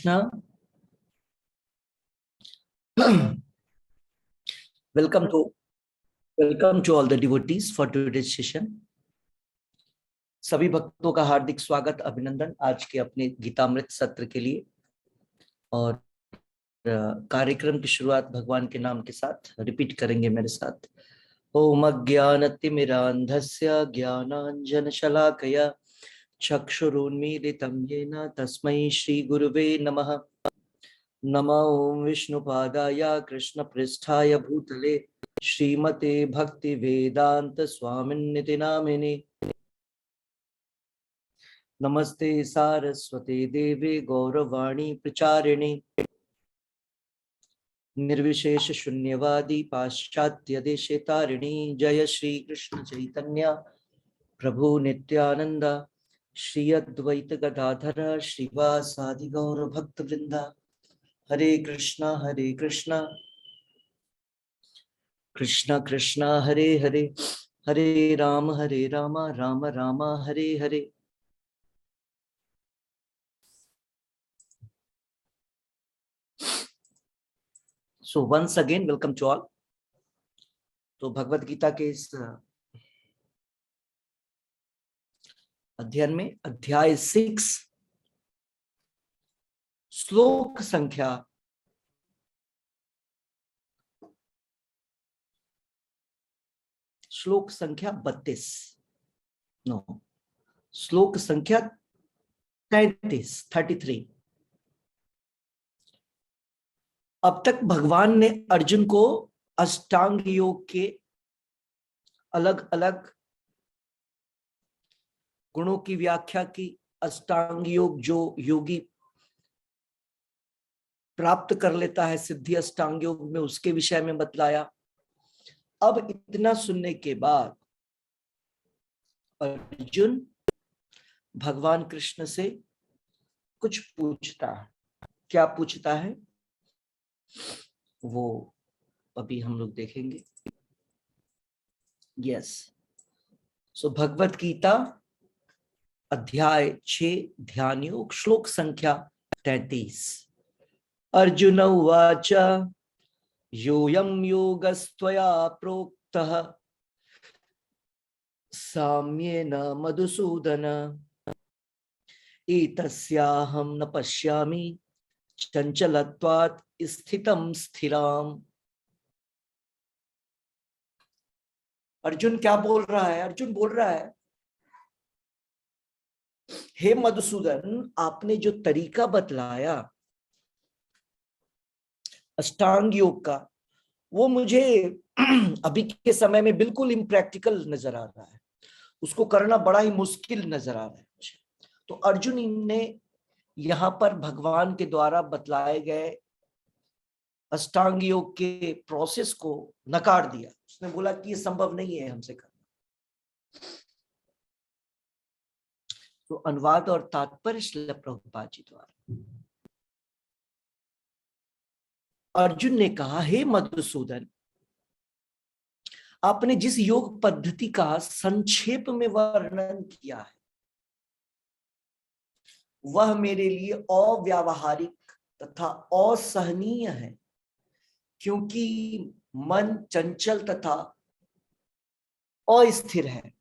Krishna. welcome to welcome to all the devotees for today's session. सभी भक्तों का हार्दिक स्वागत, अभिनंदन आज के अपने गीतामृत सत्र के लिए। और कार्यक्रम की शुरुआत भगवान के नाम के साथ रिपीट करेंगे मेरे साथ। ओम अज्ञानतिमिरान्धस्य ज्ञानाञ्जनशलाकया चक्षुरुन्मीलितं येन तस्मै श्री गुरुवे नमः। नमो ओम विष्णुपादाय कृष्णपृष्ठाय भूतले श्रीमते भक्ति वेदांत स्वामिन्निति नामिने। नमस्ते सारस्वते देवे गौरवाणी प्रचारिणे निर्विशेष शून्यवादी पाश्चात्य देशे तारिणी। जय श्री कृष्ण चैतन्य प्रभु नित्यानंद श्री अद्वैत गदाधर श्रीवासादि गौर भक्त वृंदा। हरे कृष्णा कृष्णा कृष्णा हरे हरे, हरे राम राम राम हरे हरे। So once again welcome to all. तो भगवत गीता के इस अध्ययन में अध्याय 6 श्लोक संख्या 32, श्लोक संख्या 33। अब तक भगवान ने अर्जुन को अष्टांग योग के अलग अलग गुणों की व्याख्या की। अष्टांग योग जो योगी प्राप्त कर लेता है सिद्धि अष्टांग योग में, उसके विषय में बतलाया। अब इतना सुनने के बाद अर्जुन भगवान कृष्ण से कुछ पूछता है। क्या पूछता है वो अभी हम लोग देखेंगे। यस, सो भगवत गीता अध्याय 6 ध्यान योग श्लोक संख्या 33। अर्जुन उवाच योऽयं योगस्त्वया प्रोक्तः साम्येन मधुसूदन एतस्याहं न पश्यामि चंचलत्वात् स्थितं स्थिराम। अर्जुन क्या बोल रहा है? अर्जुन बोल रहा है, हे मधुसूदन, आपने जो तरीका बतलाया अष्टांग योग का, वो मुझे अभी के समय में बिल्कुल इम्प्रैक्टिकल नजर आ रहा है। उसको करना बड़ा ही मुश्किल नजर आ रहा है मुझे। तो अर्जुन ने यहाँ पर भगवान के द्वारा बतलाए गए अष्टांग योग के प्रोसेस को नकार दिया। उसने बोला कि ये संभव नहीं है हमसे करना। तो अनुवाद और तात्पर्य श्रील प्रभुपाद जी द्वारा अर्जुन ने कहा, हे मधुसूदन, आपने जिस योग पद्धति का संक्षेप में वर्णन किया है वह मेरे लिए अव्यावहारिक तथा असहनीय है, क्योंकि मन चंचल तथा अस्थिर है।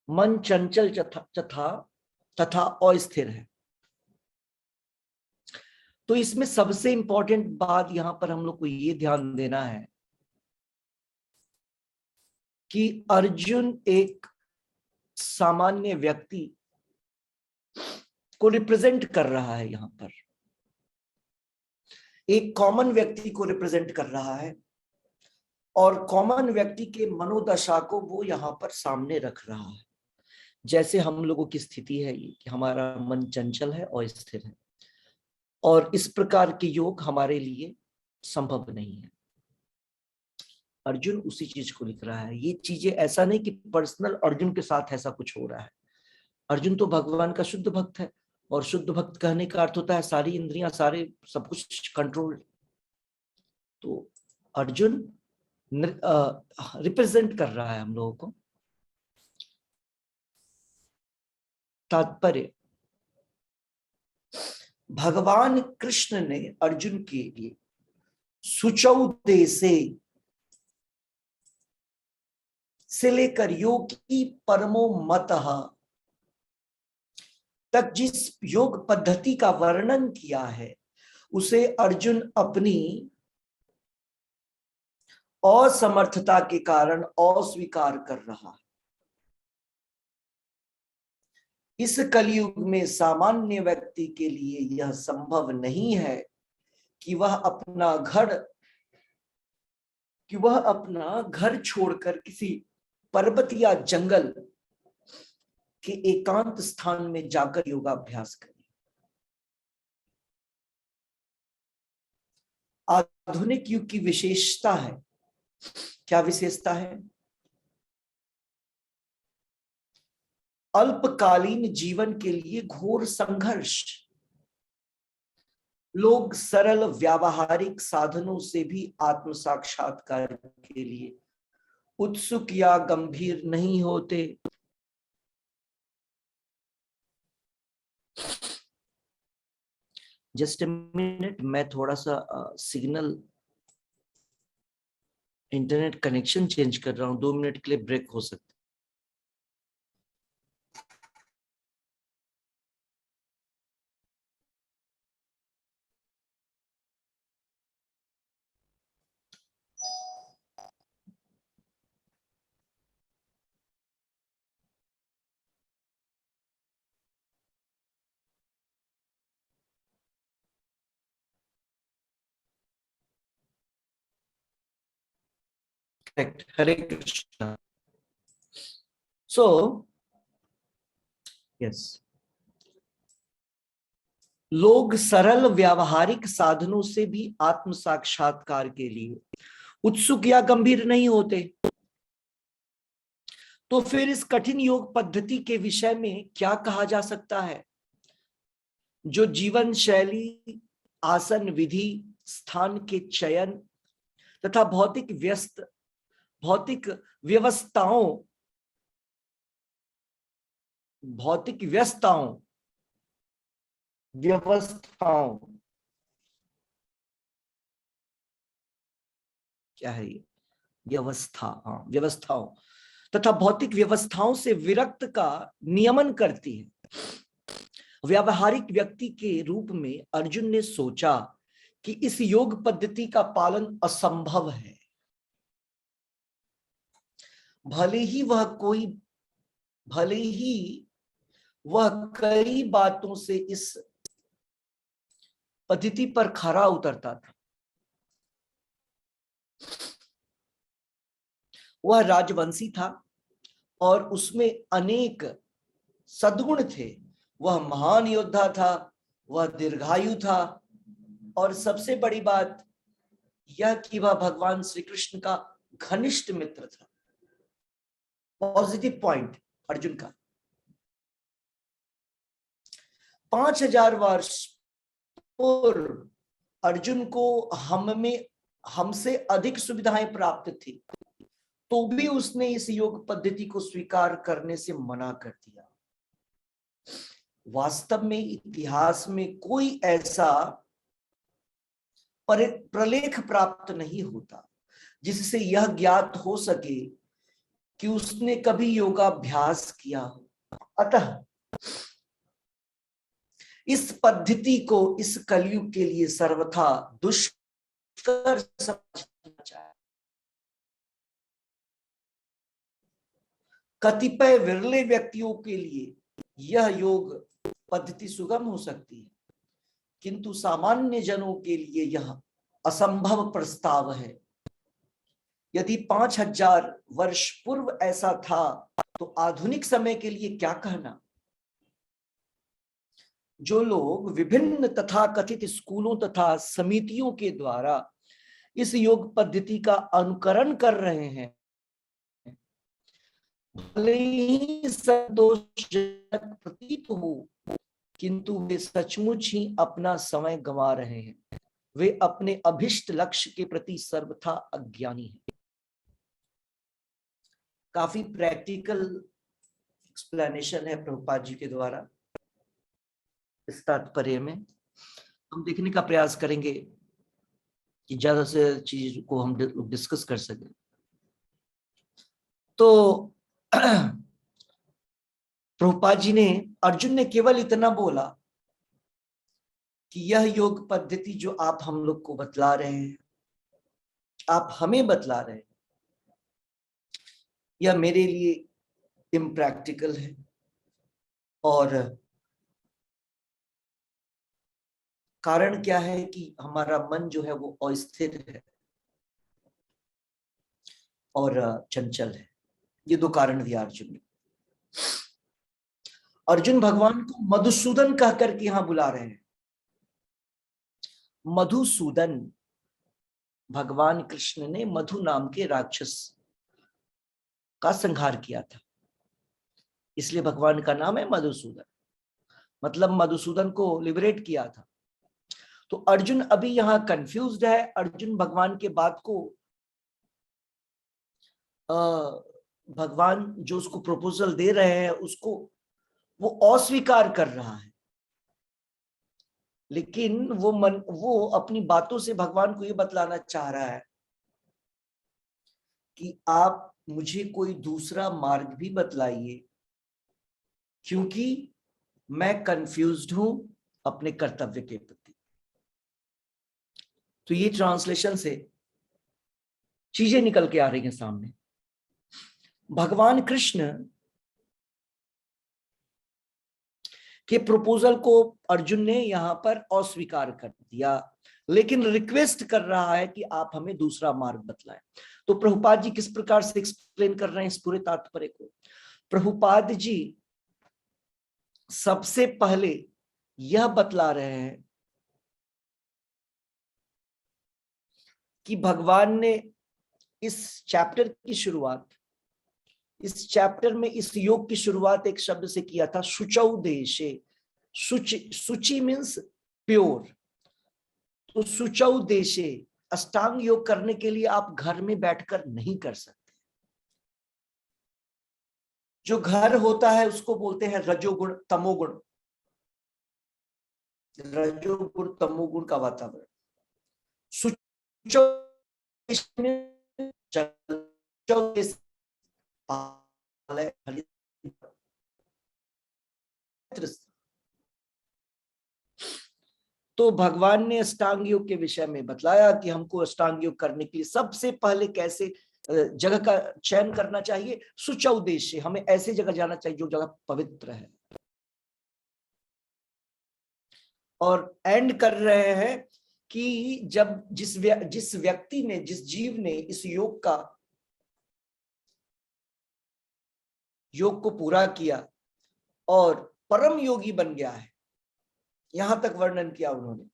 मन चंचल तथा अस्थिर है। तो इसमें सबसे इंपॉर्टेंट बात यहां पर हम लोग को ये ध्यान देना है कि अर्जुन एक सामान्य व्यक्ति को रिप्रेजेंट कर रहा है। यहां पर एक कॉमन व्यक्ति को रिप्रेजेंट कर रहा है और कॉमन व्यक्ति के मनोदशा को वो यहां पर सामने रख रहा है। जैसे हम लोगों की स्थिति है ये कि हमारा मन चंचल है और स्थिर है, और इस प्रकार के योग हमारे लिए संभव नहीं है। अर्जुन उसी चीज को लिख रहा है। ये चीजें ऐसा नहीं कि पर्सनल अर्जुन के साथ ऐसा कुछ हो रहा है। अर्जुन तो भगवान का शुद्ध भक्त है, और शुद्ध भक्त कहने का अर्थ होता है सारी इंद्रियां, सारे सब कुछ कंट्रोल। तो अर्जुन रिप्रेजेंट कर रहा है हम लोगों को। तात्पर्य, भगवान कृष्ण ने अर्जुन के लिए शुचौ देशे से लेकर योगी परमो मतः तक जिस योग पद्धति का वर्णन किया है उसे अर्जुन अपनी असमर्थता के कारण अस्वीकार कर रहा है। इस कलयुग में सामान्य व्यक्ति के लिए यह संभव नहीं है कि वह अपना घर छोड़कर किसी पर्वत या जंगल के एकांत स्थान में जाकर योगाभ्यास करे। आधुनिक युग की विशेषता है। क्या विशेषता है? अल्पकालीन जीवन के लिए घोर संघर्ष। लोग सरल व्यावहारिक साधनों से भी आत्म साक्षात्कार के लिए उत्सुक या गंभीर नहीं होते। जस्ट ए मिनट, मैं थोड़ा सा सिग्नल इंटरनेट कनेक्शन चेंज कर रहा हूं। 2 मिनट के लिए ब्रेक हो सकता है। करेक्ट। हरे कृष्णा। सो यस, लोग सरल व्यावहारिक साधनों से भी आत्म साक्षात्कार के लिए उत्सुक या गंभीर नहीं होते। तो फिर इस कठिन योग पद्धति के विषय में क्या कहा जा सकता है? जो जीवन शैली, आसन विधि, स्थान के चयन तथा भौतिक व्यवस्थाओं क्या है ये? व्यवस्थाओं तथा भौतिक व्यवस्थाओं से विरक्त का नियमन करती है। व्यावहारिक व्यक्ति के रूप में अर्जुन ने सोचा कि इस योग पद्धति का पालन असंभव है। भले ही वह कई बातों से इस पद्धति पर खरा उतरता था। वह राजवंशी था और उसमें अनेक सद्गुण थे। वह महान योद्धा था, वह दीर्घायु था और सबसे बड़ी बात यह कि वह भगवान श्री कृष्ण का घनिष्ठ मित्र था। पॉजिटिव पॉइंट अर्जुन का। 5000 वर्ष पूर्व अर्जुन को हमसे अधिक सुविधाएं प्राप्त थी, तो भी उसने इस योग पद्धति को स्वीकार करने से मना कर दिया। वास्तव में इतिहास में कोई ऐसा प्रलेख प्राप्त नहीं होता जिससे यह ज्ञात हो सके कि उसने कभी योगाभ्यास किया हो। अतः इस पद्धति को इस कलयुग के लिए सर्वथा दुष्कर समझना चाहिए। कतिपय विरले व्यक्तियों के लिए यह योग पद्धति सुगम हो सकती है, किंतु सामान्य जनों के लिए यह असंभव प्रस्ताव है। यदि 5000 वर्ष पूर्व ऐसा था तो आधुनिक समय के लिए क्या कहना? जो लोग विभिन्न तथा कथित स्कूलों तथा समितियों के द्वारा इस योग पद्धति का अनुकरण कर रहे हैं, भले ही संतोषजनक प्रतीत हो, किंतु वे सचमुच ही अपना समय गंवा रहे हैं। वे अपने अभिष्ट लक्ष्य के प्रति सर्वथा अज्ञानी हैं। काफी प्रैक्टिकल एक्सप्लेनेशन है प्रभुपाद जी के द्वारा इस तात्पर्य में। हम देखने का प्रयास करेंगे कि ज्यादा से चीज को हम डिस्कस कर सकें। तो प्रभुपाद जी ने, अर्जुन ने केवल इतना बोला कि यह योग पद्धति जो आप हम लोग को बतला रहे हैं, आप हमें बतला रहे हैं, यह मेरे लिए इम्प्रैक्टिकल है और कारण क्या है कि हमारा मन जो है वो अस्थिर है और चंचल है। ये दो कारण दिया अर्जुन ने। अर्जुन भगवान को मधुसूदन कहकर के यहां बुला रहे हैं। मधुसूदन, भगवान कृष्ण ने मधु नाम के राक्षस का संहार किया था, इसलिए भगवान का नाम है मधुसूदन, मतलब मधुसूदन को लिबरेट किया था। तो अर्जुन अभी यहां कंफ्यूज्ड है। अर्जुन भगवान के बात को भगवान जो उसको प्रपोजल दे रहे हैं उसको वो अस्वीकार कर रहा है, लेकिन वो अपनी बातों से भगवान को ये बतलाना चाह रहा है कि आप मुझे कोई दूसरा मार्ग भी बतलाइए, क्योंकि मैं कंफ्यूज्ड हूं अपने कर्तव्य के प्रति। तो ये ट्रांसलेशन से चीजें निकल के आ रही हैं सामने। भगवान कृष्ण के प्रपोजल को अर्जुन ने यहां पर अस्वीकार कर दिया, लेकिन रिक्वेस्ट कर रहा है कि आप हमें दूसरा मार्ग बतलाएं। तो प्रभुपाद जी किस प्रकार से एक्सप्लेन कर रहे हैं इस पूरे तात्पर्य को? प्रभुपाद जी सबसे पहले यह बतला रहे हैं कि भगवान ने इस चैप्टर की शुरुआत, इस चैप्टर में इस योग की शुरुआत एक शब्द से किया था, शुचौ देशे। शुचि मीन्स प्योर। तो शुचौ देशे, अष्टांग योग करने के लिए आप घर में बैठकर नहीं कर सकते। जो घर होता है उसको बोलते हैं रजोगुण तमोगुण, रजोगुण तमोगुण का वातावरण। शुचौ तो भगवान ने अष्टांग योग के विषय में बतलाया कि हमको अष्टांग योग करने के लिए सबसे पहले कैसे जगह का चयन करना चाहिए। शुचौ उद्देश्य, हमें ऐसे जगह जाना चाहिए जो जगह पवित्र है। और एंड कर रहे हैं कि जब जिस व्यक्ति ने, जिस जीव ने इस योग को पूरा किया और परम योगी बन गया है, यहां तक वर्णन किया उन्होंने।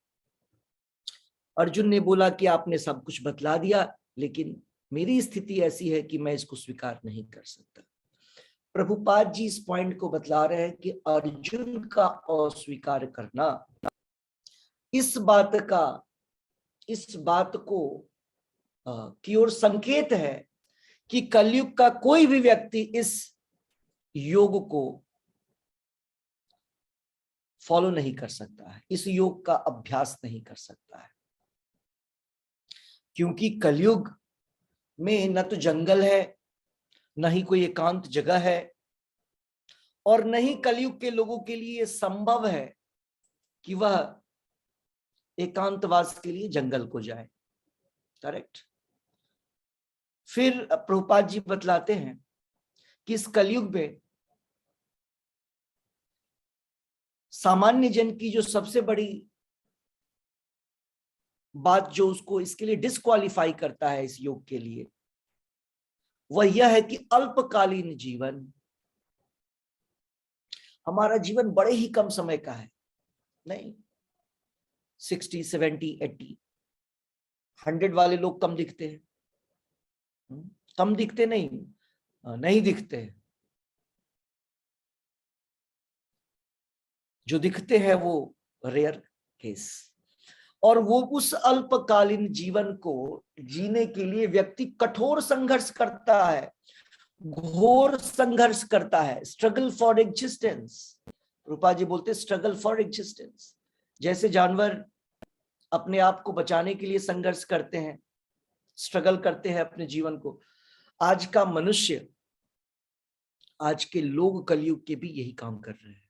अर्जुन ने बोला कि आपने सब कुछ बतला दिया, लेकिन मेरी स्थिति ऐसी है कि मैं इसको स्वीकार नहीं कर सकता। प्रभुपाद जी इस पॉइंट को बतला रहे हैं कि अर्जुन का अस्वीकार करना इस बात को की ओर संकेत है कि कलयुग का कोई भी व्यक्ति इस योग को फॉलो नहीं कर सकता है, इस योग का अभ्यास नहीं कर सकता है, क्योंकि कलयुग में न तो जंगल है, न ही कोई एकांत जगह है, और न ही कलयुग के लोगों के लिए संभव है कि वह एकांतवास के लिए जंगल को जाए। करेक्ट। फिर प्रभुपाद जी बतलाते हैं कि इस कलयुग में सामान्य जन की जो सबसे बड़ी बात जो उसको इसके लिए डिस्क्वालीफाई करता है इस योग के लिए, वह यह है कि अल्पकालीन जीवन। हमारा जीवन बड़े ही कम समय का है, नहीं 60, 70, 80, 100 वाले लोग कम दिखते हैं, कम दिखते नहीं दिखते हैं। जो दिखते हैं वो रेयर केस। और वो उस अल्पकालीन जीवन को जीने के लिए व्यक्ति कठोर संघर्ष करता है, घोर संघर्ष करता है, स्ट्रगल फॉर एग्जिस्टेंस। रूपा जी बोलते स्ट्रगल फॉर एग्जिस्टेंस। जैसे जानवर अपने आप को बचाने के लिए संघर्ष करते हैं, स्ट्रगल करते हैं अपने जीवन को। आज का मनुष्य, आज के लोग कलयुग के भी यही काम कर रहे हैं।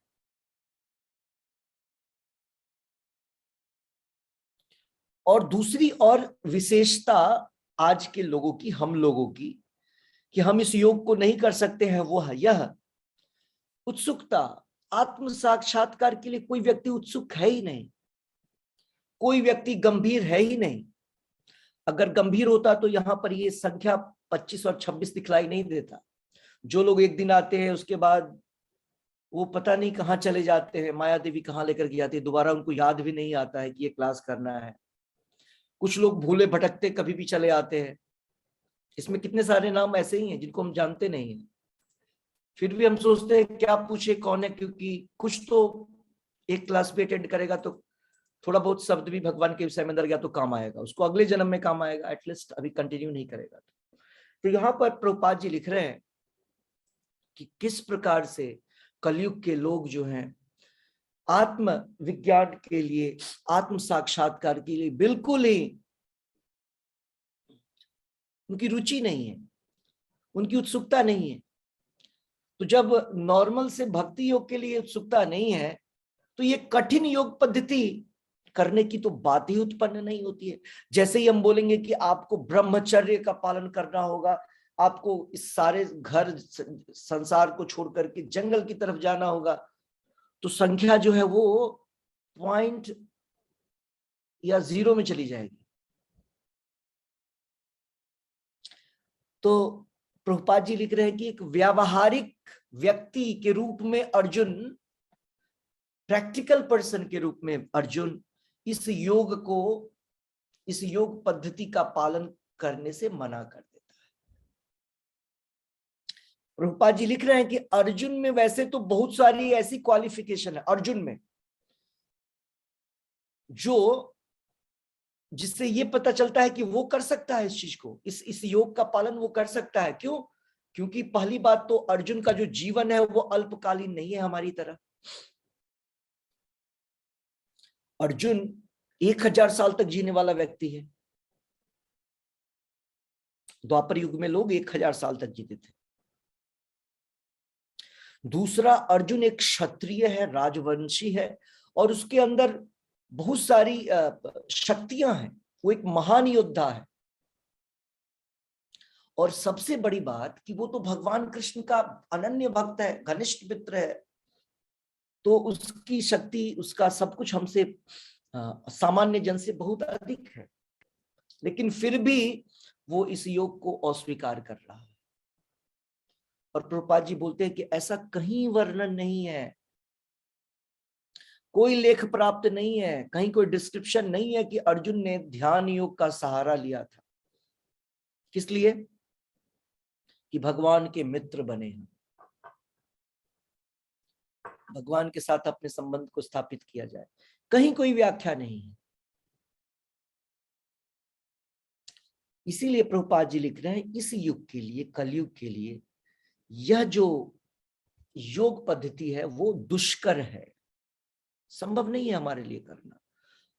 और दूसरी और विशेषता आज के लोगों की, हम लोगों की, कि हम इस योग को नहीं कर सकते हैं, वो है यह उत्सुकता। आत्म साक्षात्कार के लिए कोई व्यक्ति उत्सुक है ही नहीं, कोई व्यक्ति गंभीर है ही नहीं। अगर गंभीर होता तो यहां पर ये संख्या 25 और 26 दिखलाई नहीं देता। जो लोग एक दिन आते हैं उसके बाद वो पता नहीं कहाँ चले जाते हैं, माया देवी कहाँ लेकर के जाती है, दोबारा उनको याद भी नहीं आता है कि ये क्लास करना है। कुछ लोग भूले भटकते कभी भी चले आते हैं। इसमें कितने सारे नाम ऐसे ही हैं जिनको हम जानते नहीं हैं, फिर भी हम सोचते हैं क्या पूछे कौन है, क्योंकि कुछ तो एक क्लास भी अटेंड करेगा तो थोड़ा बहुत शब्द भी भगवान के विषय में अंदर गया तो काम आएगा, उसको अगले जन्म में काम आएगा, एटलीस्ट अभी कंटिन्यू नहीं करेगा। तो यहाँ पर प्रभुपाद जी लिख रहे हैं कि किस प्रकार से कलयुग के लोग जो हैं आत्म विज्ञान के लिए, आत्म साक्षात्कार के लिए बिल्कुल ही उनकी रुचि नहीं है, उनकी उत्सुकता नहीं है। तो जब नॉर्मल से भक्ति योग के लिए उत्सुकता नहीं है तो ये कठिन योग पद्धति करने की तो बात ही उत्पन्न नहीं होती है। जैसे ही हम बोलेंगे कि आपको ब्रह्मचर्य का पालन करना होगा, आपको इस सारे घर संसार को छोड़ करके जंगल की तरफ जाना होगा, तो संख्या जो है वो पॉइंट या 0 में चली जाएगी। तो प्रभुपाद जी लिख रहे हैं कि एक व्यावहारिक व्यक्ति के रूप में अर्जुन, प्रैक्टिकल पर्सन के रूप में अर्जुन इस योग को, इस योग पद्धति का पालन करने से मना कर देता है। प्रभुपाद जी लिख रहे हैं कि अर्जुन में वैसे तो बहुत सारी ऐसी क्वालिफिकेशन है अर्जुन में, जो जिससे ये पता चलता है कि वो कर सकता है इस चीज को, इस योग का पालन वो कर सकता है। क्यों? क्योंकि पहली बात तो अर्जुन का जो जीवन है वो अल्पकालीन नहीं है हमारी तरह। अर्जुन 1000 साल तक जीने वाला व्यक्ति है। द्वापर युग में लोग 1000 साल तक जीते थे। दूसरा, अर्जुन एक क्षत्रिय है, राजवंशी है, और उसके अंदर बहुत सारी शक्तियां हैं, वो एक महान योद्धा है। और सबसे बड़ी बात कि वो तो भगवान कृष्ण का अनन्य भक्त है, घनिष्ठ मित्र है, तो उसकी शक्ति, उसका सब कुछ हमसे सामान्य जन से बहुत अधिक है, लेकिन फिर भी वो इस योग को अस्वीकार कर रहा है। और प्रभुपाद जी बोलते हैं कि ऐसा कहीं वर्णन नहीं है, कोई लेख प्राप्त नहीं है, कहीं कोई डिस्क्रिप्शन नहीं है कि अर्जुन ने ध्यान योग का सहारा लिया था। किस लिए? कि भगवान के मित्र बने हैं, भगवान के साथ अपने संबंध को स्थापित किया जाए, कहीं कोई व्याख्या नहीं है। इसीलिए प्रभुपाद जी लिख रहे हैं इस युग के लिए, कलयुग के लिए यह जो योग पद्धति है वो दुष्कर है, संभव नहीं है हमारे लिए करना।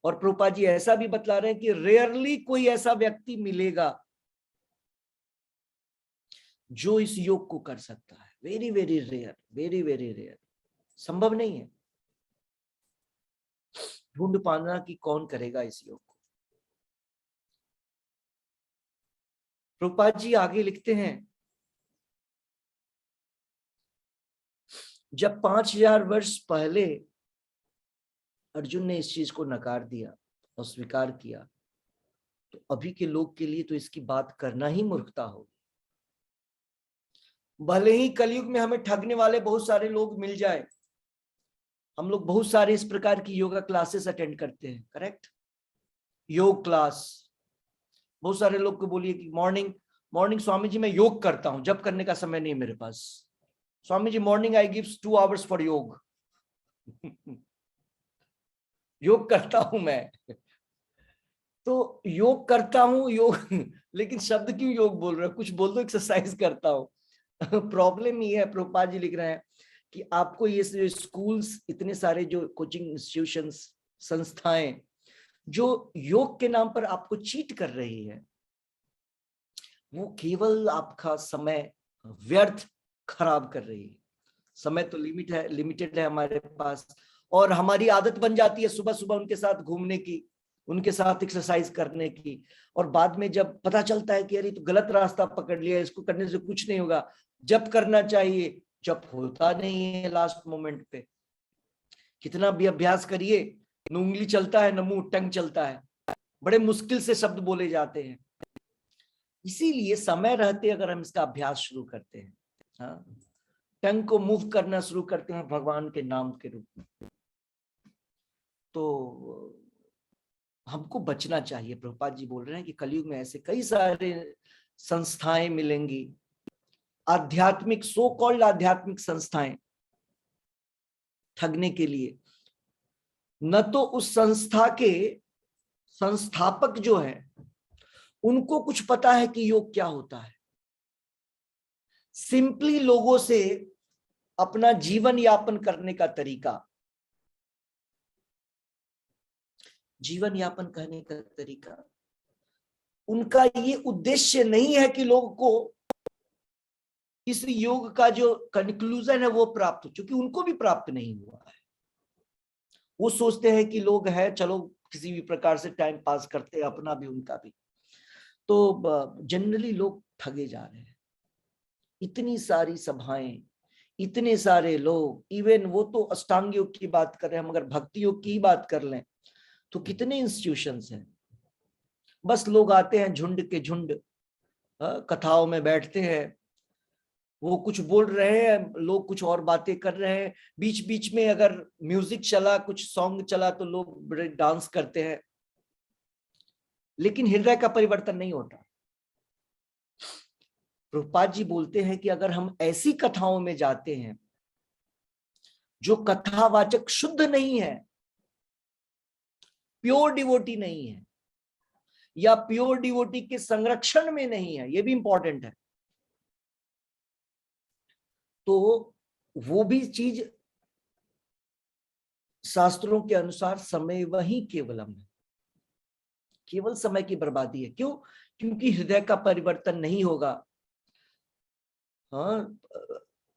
और प्रभुपाद जी ऐसा भी बतला रहे हैं कि रेयरली कोई ऐसा व्यक्ति मिलेगा जो इस योग को कर सकता है। Very very rare, very very rare, संभव नहीं है। ढूंढ पाना कि कौन करेगा इस योग को। प्रभुपाद जी आगे लिखते हैं, जब 5000 वर्ष पहले अर्जुन ने इस चीज को नकार दिया और स्वीकार किया, तो अभी के लोग के लिए तो इसकी बात करना ही मूर्खता होगी। भले ही कलयुग में हमें ठगने वाले बहुत सारे लोग मिल जाए, हम लोग बहुत सारे इस प्रकार की योगा क्लासेस अटेंड करते हैं, करेक्ट? योग क्लास, बहुत सारे लोग को बोलिए कि मॉर्निंग स्वामी जी मैं योग करता हूं, जब करने का समय नहीं मेरे पास। Swami ji morning I gives 2 hours for yoga. योग करता हूं मैं, तो योग करता हूं योग लेकिन शब्द क्यों योग बोल रहे हो, कुछ बोल दो एक्सरसाइज करता हूं। प्रॉब्लम ये है, प्रभुपाद जी लिख रहे हैं कि आपको ये स्कूल्स, इतने सारे जो कोचिंग इंस्टीट्यूशंस, संस्थाएं जो योग के नाम पर आपको चीट कर रही है, वो केवल आपका समय व्यर्थ खराब कर रही है। समय तो लिमिटेड है हमारे पास, और हमारी आदत बन जाती है सुबह सुबह उनके साथ घूमने की, उनके साथ एक्सरसाइज करने की, और बाद में जब पता चलता है कि अरे तो गलत रास्ता पकड़ लिया, इसको करने से कुछ नहीं होगा, जब करना चाहिए जब होता नहीं है लास्ट मोमेंट पे। कितना भी अभ्यास करिए, न उंगली चलता है न मुंह टंग चलता है, बड़े मुश्किल से शब्द बोले जाते हैं। इसीलिए समय रहते अगर हम इसका अभ्यास शुरू करते हैं, हाँ, टंग को मूव करना शुरू करते हैं भगवान के नाम के रूप में, तो हमको बचना चाहिए। प्रभुपाद जी बोल रहे हैं कि कलयुग में ऐसे कई सारे संस्थाएं मिलेंगी, आध्यात्मिक, सो कॉल्ड आध्यात्मिक संस्थाएं, ठगने के लिए। न तो उस संस्था के संस्थापक जो है उनको कुछ पता है कि योग क्या होता है, सिंपली लोगों से अपना जीवन यापन करने का तरीका, जीवन यापन करने का तरीका, उनका ये उद्देश्य नहीं है कि लोग को इस योग का जो कंक्लूजन है वो प्राप्त हो, क्योंकि उनको भी प्राप्त नहीं हुआ है। वो सोचते हैं कि लोग हैं, चलो किसी भी प्रकार से टाइम पास करते हैं, अपना भी उनका भी। तो जनरली लोग ठगे जा रहे हैं। इतनी सारी सभाएं, इतने सारे लोग, इवन वो तो अष्टांग योग की बात कर रहे हैं, हम अगर भक्ति योग की बात कर लें तो कितने इंस्टीट्यूशंस हैं। बस लोग आते हैं झुंड के झुंड, कथाओं में बैठते हैं, वो कुछ बोल रहे हैं, लोग कुछ और बातें कर रहे हैं, बीच बीच में अगर म्यूजिक चला, कुछ सॉन्ग चला तो लोग बड़े डांस करते हैं, लेकिन हृदय का परिवर्तन नहीं होता। प्रभुपाद जी बोलते हैं कि अगर हम ऐसी कथाओं में जाते हैं जो कथावाचक शुद्ध नहीं है, प्योर डिवोटी नहीं है, या प्योर डिवोटी के संरक्षण में नहीं है, ये भी इंपॉर्टेंट है, तो वो भी चीज शास्त्रों के अनुसार समय वही केवलम है, केवल समय की बर्बादी है। क्यों? क्योंकि हृदय का परिवर्तन नहीं होगा। हाँ,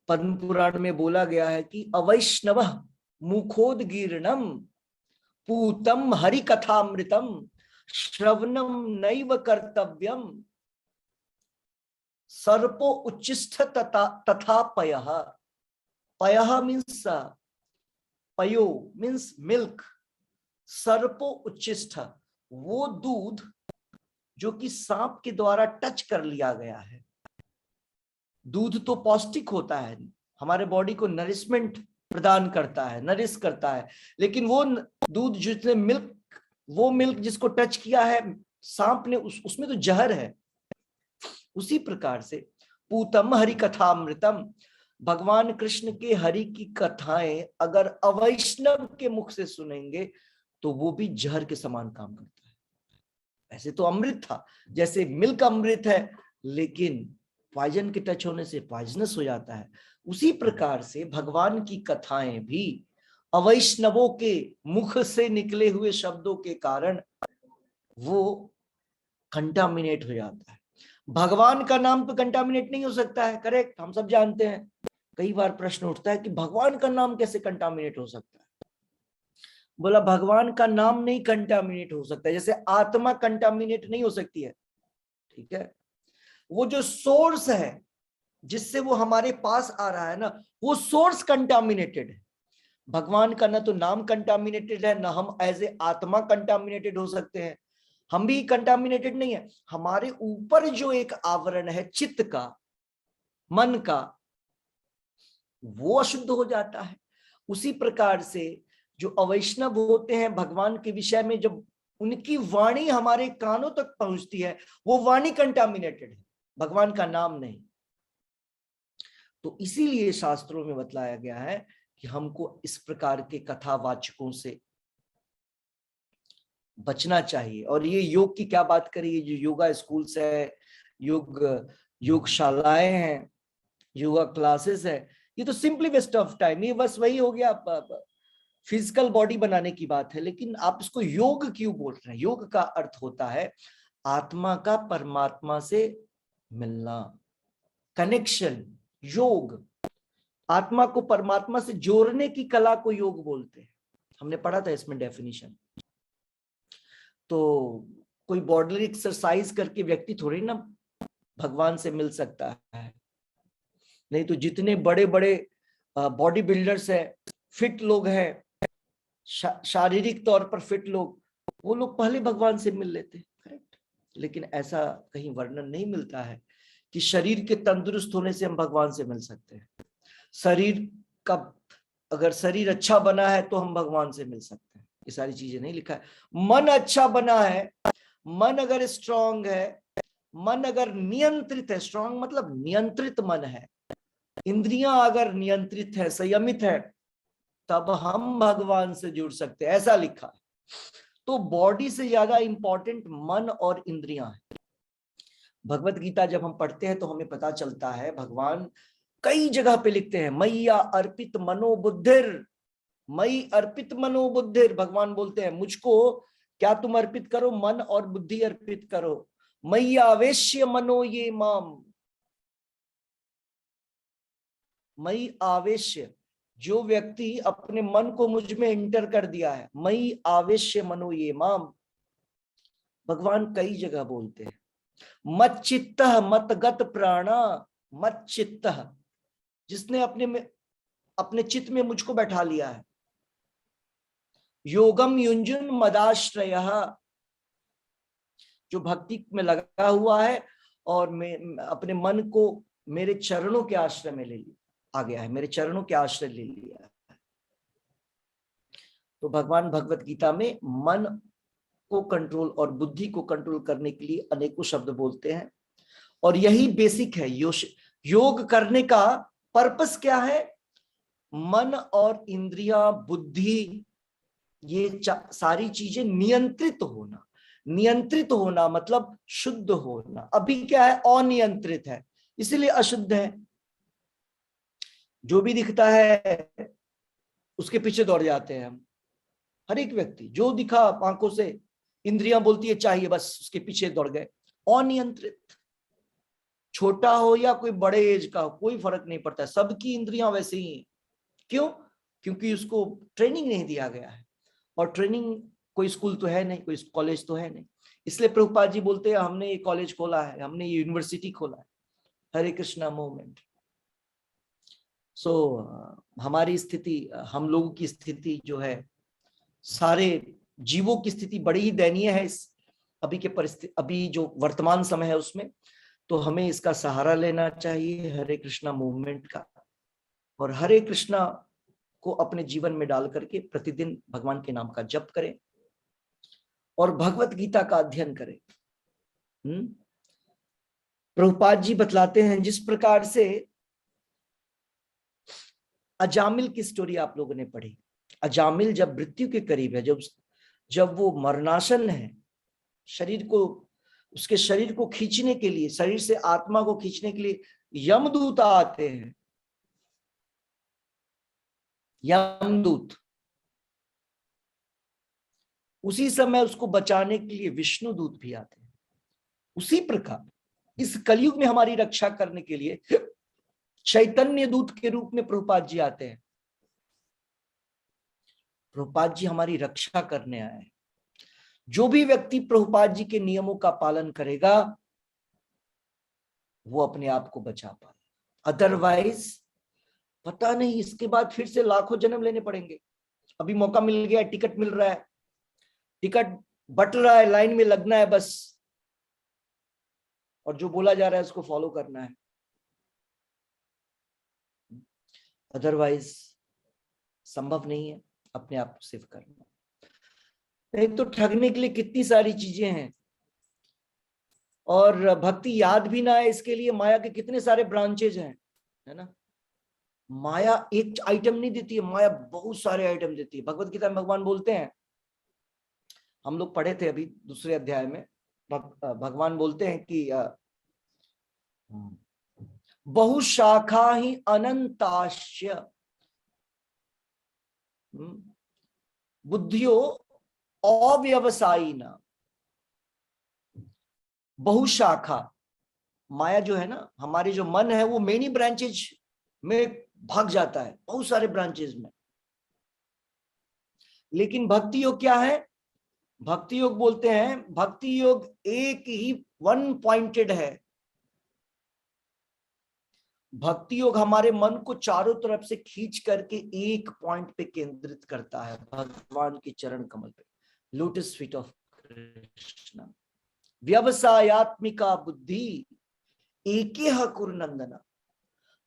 पद्म पुराण में बोला गया है कि अवैष्णव मुखोदगीर्णम पूतम हरि कथामृतम श्रवणम नैव कर्तव्यम सर्पो उच्चिष्ठ तथा पयः। पयः मीन्स पयो मीन्स मिल्क, सर्पो उच्चिष्ठ वो दूध जो कि सांप के द्वारा टच कर लिया गया है। दूध तो पौष्टिक होता है, हमारे बॉडी को नरिशमेंट प्रदान करता है, नरिश करता है, लेकिन वो दूध जिसने मिल्क, वो मिल्क जिसको टच किया है सांप ने, उसमें तो जहर है। उसी प्रकार से पूतम हरि कथामृतम, भगवान कृष्ण के हरि की कथाएं अगर अवैष्णव के मुख से सुनेंगे तो वो भी जहर के समान काम करता है। ऐसे तो अमृत था, जैसे मिल्क अमृत है, लेकिन पॉइजन के टच होने से पॉइजनस हो जाता है। उसी प्रकार से भगवान की कथाएं भी अवैष्णवों के मुख से निकले हुए शब्दों के कारण वो कंटामिनेट हो जाता है। भगवान का नाम तो कंटामिनेट नहीं हो सकता है, करेक्ट, हम सब जानते हैं। कई बार प्रश्न उठता है कि भगवान का नाम कैसे कंटामिनेट हो सकता है। बोला भगवान का नाम नहीं कंटामिनेट हो सकता है, जैसे आत्मा कंटामिनेट नहीं हो सकती है, ठीक है, वो जो सोर्स है जिससे वो हमारे पास आ रहा है ना, वो सोर्स कंटामिनेटेड है। भगवान का ना तो नाम कंटामिनेटेड है, ना हम एज ए आत्मा कंटामिनेटेड हो सकते हैं, हम भी कंटामिनेटेड नहीं है। हमारे ऊपर जो एक आवरण है चित्त का, मन का, वो अशुद्ध हो जाता है। उसी प्रकार से जो अवैष्णव होते हैं भगवान के विषय में, जब उनकी वाणी हमारे कानों तक पहुंचती है, वो वाणी कंटामिनेटेड है, भगवान का नाम नहीं। तो इसीलिए शास्त्रों में बतलाया गया है कि हमको इस प्रकार के कथावाचकों से बचना चाहिए। और ये योग की क्या बात करें, ये जो योगा स्कूल्स है, योगशालाएं हैं, योगा क्लासेस है, ये तो सिंपली वेस्ट ऑफ टाइम। ये बस वही हो गया, फिजिकल बॉडी बनाने की बात है, लेकिन आप इसको योग क्यों बोल रहे हैं? योग का अर्थ होता है आत्मा का परमात्मा से मिलना, कनेक्शन। योग आत्मा को परमात्मा से जोड़ने की कला को योग बोलते हैं। हमने पढ़ा था इसमें डेफिनेशन। तो कोई बॉडी एक्सरसाइज करके व्यक्ति थोड़ी ना भगवान से मिल सकता है। नहीं तो जितने बड़े बड़े बॉडी बिल्डर्स है, फिट लोग हैं, शारीरिक तौर पर फिट लोग, वो लोग पहले भगवान से मिल लेते। करेक्ट। लेकिन ऐसा कहीं वर्णन नहीं मिलता है कि शरीर के तंदुरुस्त होने से हम भगवान से मिल सकते हैं। शरीर का अगर शरीर अच्छा बना है तो हम भगवान से मिल सकते हैं, ये सारी चीजें नहीं लिखा है। मन अच्छा बना है, मन अगर स्ट्रांग है, मन अगर नियंत्रित है, स्ट्रांग मतलब नियंत्रित मन है, इंद्रियां अगर नियंत्रित है, संयमित है, तब हम भगवान से जुड़ सकते हैं, ऐसा लिखा है। तो बॉडी से ज्यादा इंपॉर्टेंट मन और इंद्रियां हैं। भगवत गीता जब हम पढ़ते हैं तो हमें पता चलता है भगवान कई जगह पे लिखते हैं मैया अर्पित मनोबुद्धिर, मई अर्पित मनोबुद्धिर। भगवान बोलते हैं मुझको क्या तुम अर्पित करो, मन और बुद्धि अर्पित करो। मैया आवेश्य मनो ये माम, मई आवेश्य, जो व्यक्ति अपने मन को मुझ में इंटर कर दिया है, मई आवेश्य मनो ये माम। भगवान कई जगह बोलते हैं मत चित्त मत गत प्राणा, मत चित्त, जिसने अपने में अपने चित्त में मुझको बैठा लिया है। योगम युंजुन मदाश्रय, जो भक्ति में लगा हुआ है और मैं अपने मन को मेरे चरणों के आश्रय में ले लिया आ गया है, मेरे चरणों के आश्रय ले लिया है। तो भगवान भगवत गीता में मन को कंट्रोल और बुद्धि को कंट्रोल करने के लिए अनेकों शब्द बोलते हैं, और यही बेसिक है। योग करने का पर्पस क्या है? मन और इंद्रियां, बुद्धि, ये सारी चीजें नियंत्रित होना। नियंत्रित होना मतलब शुद्ध होना। अभी क्या है? अनियंत्रित है, इसलिए अशुद्ध है। जो भी दिखता है उसके पीछे दौड़ जाते हैं हम। हर एक व्यक्ति जो दिखा आंखों से, इंद्रियां बोलती है चाहिए, बस उसके पीछे दौड़ गए। अनियंत्रित, छोटा हो या कोई बड़े एज का हो, कोई फर्क नहीं पड़ता, सबकी इंद्रियां वैसे ही हैं। क्यों? क्योंकि उसको ट्रेनिंग नहीं दिया गया है, और ट्रेनिंग कोई स्कूल तो है नहीं, कोई कॉलेज तो है नहीं। इसलिए प्रभुपाद जी बोलते हैं हमने ये कॉलेज खोला है, हमने ये यूनिवर्सिटी खोला है, हरे कृष्णा मूवमेंट। सो हमारी स्थिति, हम लोगों की स्थिति जो है, सारे जीवों की स्थिति बड़ी ही दयनीय है इस अभी के परिस्थिति, अभी जो वर्तमान समय है उसमें। तो हमें इसका सहारा लेना चाहिए, हरे कृष्णा मूवमेंट का, और हरे कृष्णा को अपने जीवन में डाल करके प्रतिदिन भगवान के नाम का जप करें और भगवत गीता का अध्ययन करें। प्रभुपाद जी बतलाते हैं जिस प्रकार से अजामिल की स्टोरी आप लोगों ने पढ़ी। अजामिल जब मृत्यु के करीब है, जब वो मरणासन है, शरीर को, उसके शरीर को खींचने के लिए, शरीर से आत्मा को खींचने के लिए यमदूत आते हैं। यमदूत, उसी समय उसको बचाने के लिए विष्णु दूत भी आते हैं। उसी प्रकार इस कलयुग में हमारी रक्षा करने के लिए चैतन्य दूत के रूप में प्रभुपाद जी आते हैं। प्रभुपाद जी हमारी रक्षा करने आए हैं। जो भी व्यक्ति प्रभुपाद जी के नियमों का पालन करेगा वो अपने आप को बचा पाए, अदरवाइज पता नहीं इसके बाद फिर से लाखों जन्म लेने पड़ेंगे। अभी मौका मिल गया, टिकट मिल रहा है, टिकट बट रहा है, लाइन में लगना है बस, और जो बोला जा रहा है उसको फॉलो करना है, अदरवाइज संभव नहीं है अपने आप को सेव करना। नहीं तो ठगने के लिए कितनी सारी चीजें हैं, और भक्ति याद भी ना है इसके लिए माया के कितने सारे ब्रांचेज हैं, है ना। माया एक आइटम नहीं देती है, माया बहुत सारे आइटम देती है। भगवत गीता में भगवान बोलते हैं, हम लोग पढ़े थे अभी दूसरे अध्याय में, भगवान बोलते हैं कि बहुशाखा ही अनंताश्य, बुद्धियो अव्यवसायी न बहुशाखा। माया जो है ना, हमारी जो मन है वो मेनी ब्रांचेज में भाग जाता है, बहुत सारे ब्रांचेज में। लेकिन भक्ति योग क्या है? भक्ति योग बोलते हैं, भक्ति योग एक ही वन पॉइंटेड है। भक्ति योग हमारे मन को चारों तरफ से खींच करके एक पॉइंट पे केंद्रित करता है, भगवान के चरण कमल पे, लोटस फीट ऑफ कृष्ण। व्यवसायत्मिका बुद्धि एकेह कुरुनंदना।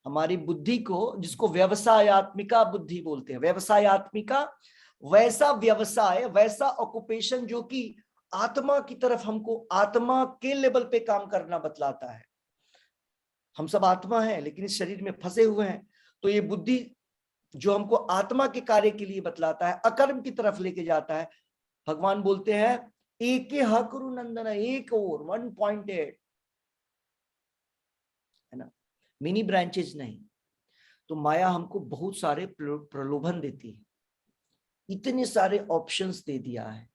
हमारी बुद्धि को, जिसको व्यवसायत्मिका बुद्धि बोलते हैं, व्यवसायत्मिका वैसा व्यवसाय, वैसा ऑक्युपेशन जो कि आत्मा की तरफ हमको आत्मा के लेवल पे काम करना बतलाता है। हम सब आत्मा हैं लेकिन इस शरीर में फंसे हुए हैं, तो ये बुद्धि जो हमको आत्मा के कार्य के लिए बतलाता है, अकर्म की तरफ लेके जाता है। भगवान बोलते हैं एक हकुरु नंदन, एक और 1.8 है ना, मिनी ब्रांचेज नहीं। तो माया हमको बहुत सारे प्रलोभन देती है, इतने सारे ऑप्शंस दे दिया है।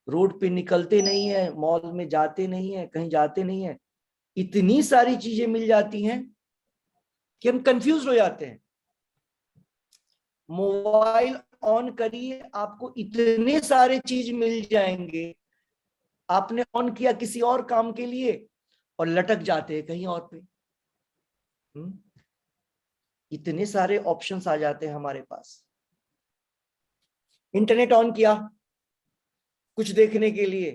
रोड पे निकलते नहीं है, मॉल में जाते नहीं है, कहीं जाते नहीं है, इतनी सारी चीजें मिल जाती हैं कि हम कंफ्यूज हो जाते हैं। मोबाइल ऑन करिए, आपको इतने सारे चीज मिल जाएंगे, आपने ऑन किया किसी और काम के लिए और लटक जाते हैं कहीं और पे। इतने सारे ऑप्शंस आ जाते हैं हमारे पास। इंटरनेट ऑन किया कुछ देखने के लिए,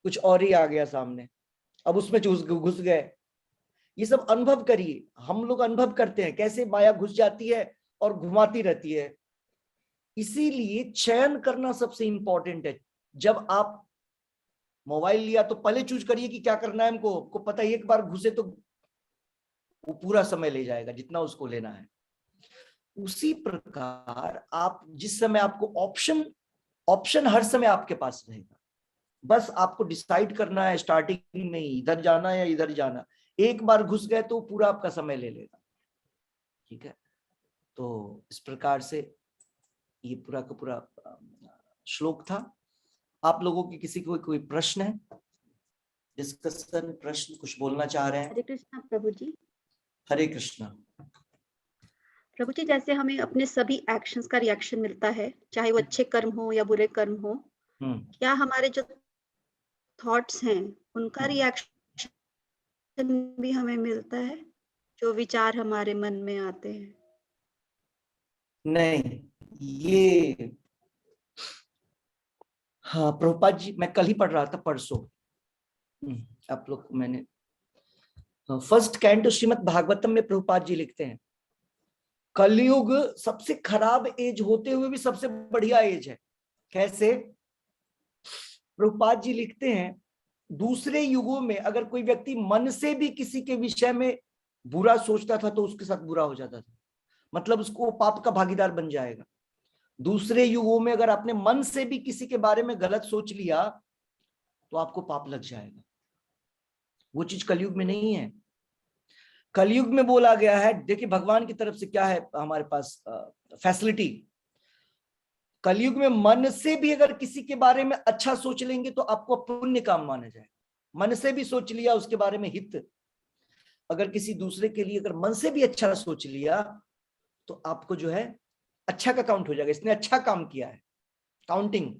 कुछ और ही आ गया सामने, अब उसमें घुस गए। ये सब अनुभव करिए, हम लोग अनुभव करते हैं कैसे माया घुस जाती है और घुमाती रहती है। इसीलिए चयन करना सबसे इंपॉर्टेंट है। जब आप मोबाइल लिया तो पहले चूज करिए कि क्या करना है हमको। आपको पता है एक बार घुसे तो वो पूरा समय ले जाएगा जितना उसको लेना है। उसी प्रकार आप जिस समय आपको ऑप्शन ऑप्शन हर समय आपके पास रहेगा, बस आपको डिसाइड करना है स्टार्टिंग में ही इधर जाना है या इधर जाना। एक बार घुस गए तो पूरा आपका समय ले लेगा। ठीक है, तो इस प्रकार से ये पूरा का पूरा श्लोक था। आप लोगों की किसी को कोई प्रश्न है, डिस्कशन, प्रश्न, कुछ बोलना चाह रहे हैं? हरे कृष्णा प्रभु जी। हरे कृष्णा। प्रभु जी, जैसे हमें अपने सभी एक्शंस का रिएक्शन मिलता है, चाहे वो अच्छे कर्म हो या बुरे कर्म हो, क्या हमारे जो थॉट्स हैं उनका रिएक्शन भी हमें मिलता है, जो विचार हमारे मन में आते हैं? नहीं, ये हाँ प्रभुपाद जी, मैं कल ही पढ़ रहा था, परसों। आप लोग, मैंने फर्स्ट कैंटो श्रीमद् भागवतम में प्रभुपाद जी लिखते हैं कलयुग सबसे खराब एज होते हुए भी सबसे बढ़िया एज है। कैसे? प्रभुपाद जी लिखते हैं दूसरे युगों में अगर कोई व्यक्ति मन से भी किसी के विषय में बुरा सोचता था तो उसके साथ बुरा हो जाता था, मतलब उसको पाप का भागीदार बन जाएगा। दूसरे युगों में अगर आपने मन से भी किसी के बारे में गलत सोच लिया तो आपको पाप लग जाएगा। वो चीज कलयुग में नहीं है। कलयुग में बोला गया है, देखिए भगवान की तरफ से क्या है हमारे पास फैसिलिटी। कलयुग में मन से भी अगर किसी के बारे में अच्छा सोच लेंगे तो आपको पुण्य काम माना जाएगा। मन से भी सोच लिया उसके बारे में हित, अगर किसी दूसरे के लिए अगर मन से भी अच्छा सोच लिया तो आपको जो है अच्छा का काउंट हो जाएगा, इसने अच्छा काम किया है, काउंटिंग।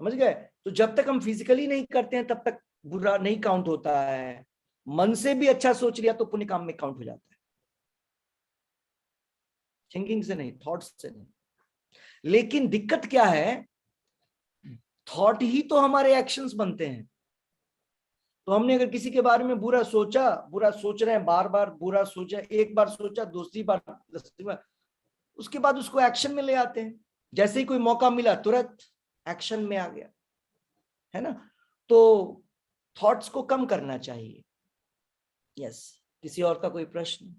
समझ गए? तो जब तक हम फिजिकली नहीं करते हैं तब तक बुरा नहीं काउंट होता है। मन से भी अच्छा सोच लिया तो पुण्य काम में काउंट हो जाता है, थिंकिंग से नहीं, थॉट्स से नहीं। लेकिन दिक्कत क्या है, थॉट ही तो हमारे एक्शंस बनते हैं। तो हमने अगर किसी के बारे में बुरा सोचा, बुरा सोच रहे हैं, बार बार बुरा सोचा, एक बार सोचा, दूसरी बार, तीसरी बार, उसके बाद उसको एक्शन में ले आते हैं। जैसे ही कोई मौका मिला तुरंत एक्शन में आ गया, है ना? तो थॉट्स को कम करना चाहिए। यस, किसी और का कोई प्रश्न?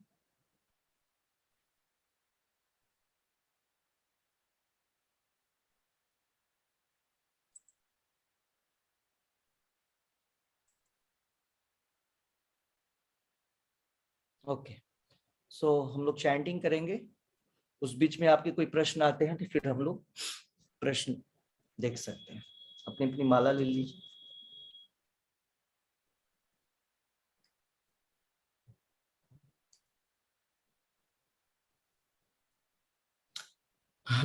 ओके, सो हम लोग चैंटिंग करेंगे। उस बीच में आपके कोई प्रश्न आते हैं तो फिर हम लोग प्रश्न देख सकते हैं। अपनी अपनी माला ले लीजिए।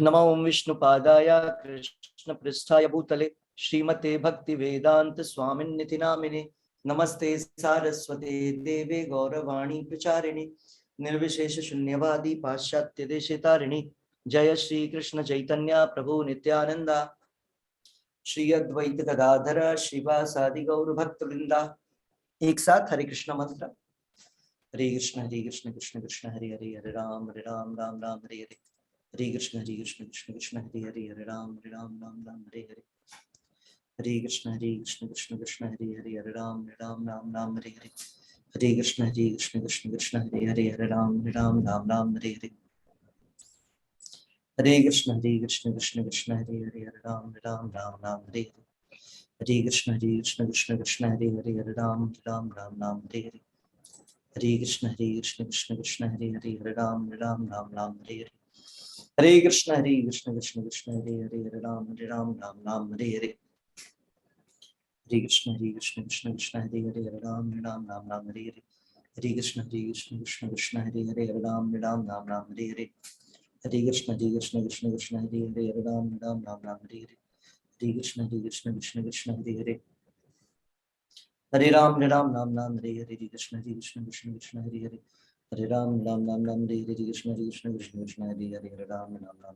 नमो विष्णुपादाय कृष्ण पृष्ठाय भूतले श्रीमते भक्ति वेदांत स्वामिन्निति नामिने नमस्ते सारस्वते देवे गौरवाणी प्रचारिणे निर्विशेष शून्यवादी पाश्चात्य देशतारिणी जय श्री कृष्ण चैतन्य प्रभु नित्यानंदा श्री अद्वैत गदाधर श्रीवासादि गौर भक्त वृंदा। एक साथ हरे कृष्ण मंत्र। हरे कृष्ण कृष्ण कृष्ण हरे हरे, हरे राम राम राम हरे हरे, हरे कृष्ण कृष्ण कृष्ण हरे हरे, हरे राम राम हरे हरे, हरे कृष्ण कृष्ण कृष्ण हरे हरे, हरे राम राम हरे हरे, हरे कृष्ण कृष्ण कृष्ण हरे हरे, हरे राम राम हरे हरे, हरे कृष्ण कृष्ण कृष्ण हरे हरे, हरे राम राम हरे हरे, हरे कृष्ण कृष्ण कृष्ण हरे हरे, हरे राम राम हरे हरे, हरे कृष्ण कृष्ण कृष्ण हरे हरे, हरे राम राम हरे हरे, हरे कृष्ण कृष्ण कृष्ण हरे हरे, हरे राम हरे हरे, हरे कृष्ण कृष्ण कृष्ण हरे हरे, हरे राम हरे हरे, हरे कृष्ण कृष्ण कृष्ण हरे हरे, हरे राम हरे हरे, हरे कृष्ण कृष्ण कृष्ण हरे हरे, हरे राम हरे हरे, हरे कृष्ण कृष्ण कृष्ण हरे हरे, हरे राम हरे हरे, हरे कृष्ण कृष्ण कृष्ण हरे हरे, हरे राम हरे हरे, कृष्ण कृष्ण कृष्ण हरे हरे, हरे राम हरे हरे, हरे कृष्ण कृष्ण कृष्ण हरे हरे, हरे राम हरे हरे, हरे कृष्ण कृष्ण कृष्ण हरे हरे, हरे राम हरे हरे, कृष्ण कृष्ण कृष्ण हरे हरे, हरे राम हरे हरे,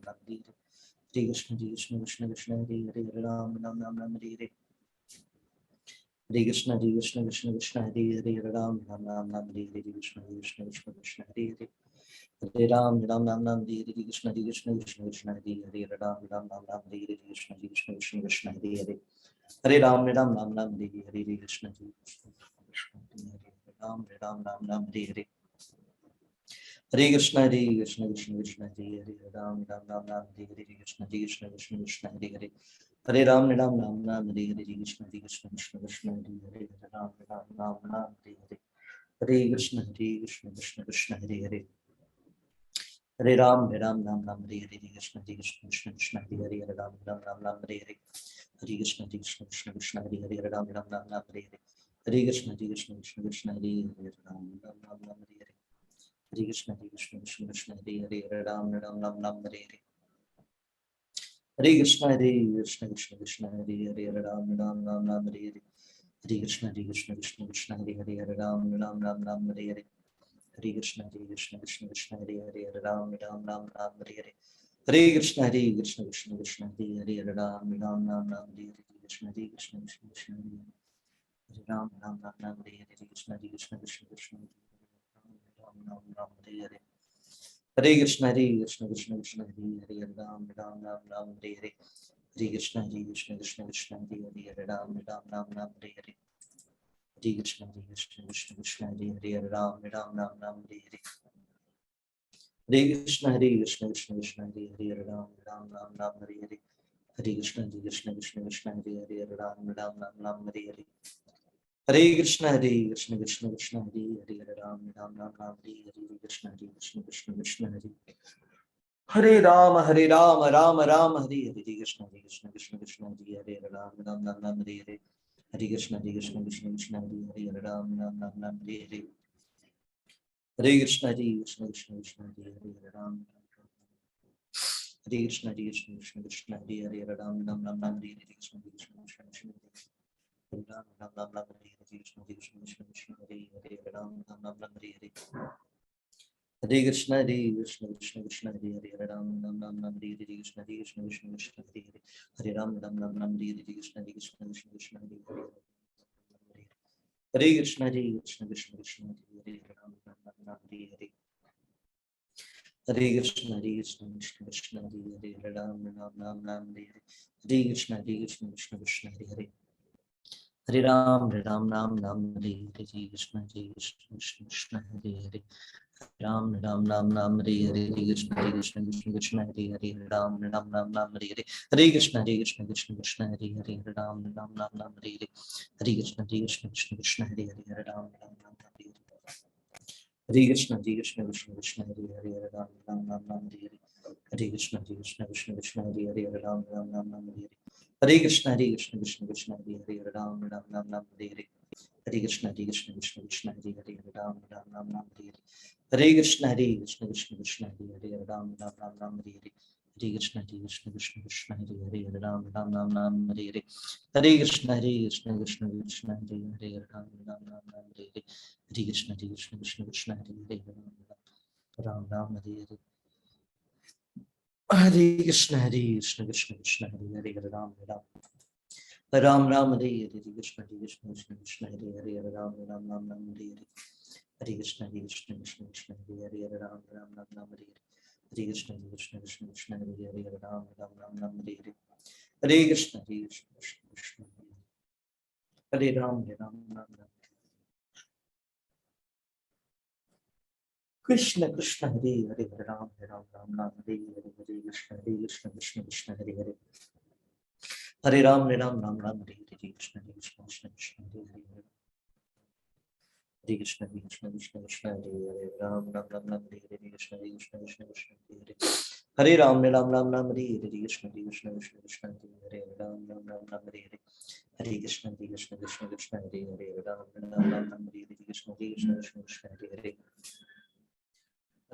कृष्ण कृष्ण कृष्ण हरे हरे, हरे राम हरे हरे, कृष्ण कृष्ण कृष्ण हरे हरे, हरे राम हरे हरे, कृष्ण कृष्ण कृष्ण हरे हरे, राम हरे हरे, हरे कृष्ण कृष्ण कृष्ण हरे हरे, राम हरे हरे, कृष्ण कृष्ण कृष्ण हरे हरे, हरे राम हरे हरे, कृष्ण कृष्ण कृष्ण हरे हरे, हरे राम हरे हरे, हरे कृष्ण कृष्ण कृष्ण हरे हरे, हरे राम हरे हरे, कृष्ण कृष्ण कृष्ण हरे हरे, हरे राम हरे हरे, हरे कृष्ण कृष्ण कृष्ण हरे हरे, हरे राम हरे हरे, हरे कृष्ण कृष्ण कृष्ण हरे हरे, हरे राम हरे हरे, हरे कृष्ण कृष्ण कृष्ण हरे हरे, हरे राम हरे हरे, हरे कृष्ण कृष्ण कृष्ण हरे हरे, हरे राम हरे हरे, हरे कृष्ण कृष्ण कृष्ण हरे हरे, हरे राम हरे हरे, हरे कृष्ण कृष्ण कृष्ण हरे हरे, हरे राम हरे हरे, हरे कृष्ण कृष्ण कृष्ण हरे हरे, हरे राम हरे हरे, कृष्ण कृष्ण कृष्ण हरे हरे, हरे राम हरे हरे, कृष्ण कृष्ण कृष्ण हरे हरे, हरे कृष्ण कृष्ण कृष्ण हरे हरे, हरे राम हरे हरे, हरे कृष्ण कृष्ण कृष्ण हरे हरे, हरे राम हरे हरे, हरे कृष्ण कृष्ण कृष्ण हरे हरे, हरे राम हरे हरे, हरे कृष्ण कृष्ण कृष्ण हरे हरे, हरे राम हरे हरे, हरे कृष्ण कृष्ण कृष्ण हरे हरे, हरे राम हरे हरे, हरे कृष्ण कृष्ण कृष्ण हरे हरे, हरे राम हरे हरे, कृष्ण कृष्ण कृष्ण हरे राम राम हरे हरे, कृष्ण कृष्ण कृष्ण हरे हरे, हरे राम हरे हरे, हरे कृष्ण कृष्ण कृष्ण हरे हरे, हरे राम हरे हरे, हरे कृष्ण कृष्ण कृष्ण हरे हरे, हरे राम हरे कृष्ण कृष्ण कृष्ण हरे हरे, हरे राम हरे हरे, कृष्ण कृष्ण कृष्ण हरे राम हरे हरे, कृष्ण कृष्ण कृष्ण हरे हरे, हरे राम हरे हरे, हरे कृष्ण कृष्ण कृष्ण हरे हरे, हरे राम हरे हरे, कृष्ण कृष्ण कृष्ण हरे हरे, हरे राम हरे हरे, कृष्ण कृष्ण कृष्ण हरे हरे, हरे कृष्ण कृष्ण कृष्ण हरे हरे, हरे राम हरे हरे, हरे कृष्ण कृष्ण कृष्ण हरे हरे, हरे राम हरे हरे, हरे कृष्ण कृष्ण कृष्ण हरे हरे, हरे राम हरे हरे, कृष्ण कृष्ण कृष्ण हरे हरे, राम हरे हरे, कृष्ण कृष्ण हरे हरे, हरे राम हरे हरे, हरे कृष्ण कृष्ण हरे हरे, हरे राम हरे हरे, हरे कृष्ण कृष्ण हरे हरे, हरे राम हरे हरे, हरे कृष्ण कृष्ण कृष्ण हरे हरे, हरे राम हरे हरे, Hare Krishna Krishna Krishna Hare Hare Hare Ram Ram Ram Ram Hare Hare. Hare Krishna Krishna Krishna Hare Hare Hare Ram Ram Ram Ram Hare Hare. Hare Krishna Krishna Krishna Hare Hare Hare Ram Ram Ram Ram Hare Hare. Hare Krishna Krishna Krishna Hare Hare Hare Ram Ram Ram Ram Hare Hare. Hare Krishna Krishna Krishna Hare Hare Hare Ram Ram Ram Ram Hare Hare. Hare Krishna Krishna Krishna Hare Hare Hare Ram Ram Ram Ram Hare Hare. Hare Krishna Krishna Krishna Hare Hare Hare Ram Ram Hare Hare. Hare Krishna Krishna Krishna Hare Hare Hare Ram Ram Ram Ram Hare Hare. Krishna Krishna Krishna Hare Hare Hare Ram Ram Ram Ram Hare Hare. Hare Krishna Krishna Krishna Hare Hare Hare Ram Ram Ram Ram Hare Hare. Hare Krishna Krishna Krishna Hare Hare Hare Ram Ram Ram Ram Hare Hare. Hare Krishna Krishna Krishna Hare Ram Ram Ram Ram. Krishna Krishna Hare Hare Hare Ram Ram Ram Ram Hare Hare. Hare Krishna Krishna Krishna Hare Hare. Hare Ram Ram Ram Ram Hare Hare. Krishna Krishna Krishna Hare Hare. Hare Krishna Krishna Krishna Hare Hare Ram Ram Ram Ram Hare Hare. Krishna Krishna Krishna Hare Hare. Hare Ram Ram Ram Ram Hare Hare. Krishna Krishna Krishna Hare Hare Ram Ram Ram Ram Hare Hare. Hare Krishna Krishna Krishna Hare Hare Ram Ram Ram Ram Hare Hare. Krishna Krishna Krishna Hare Hare.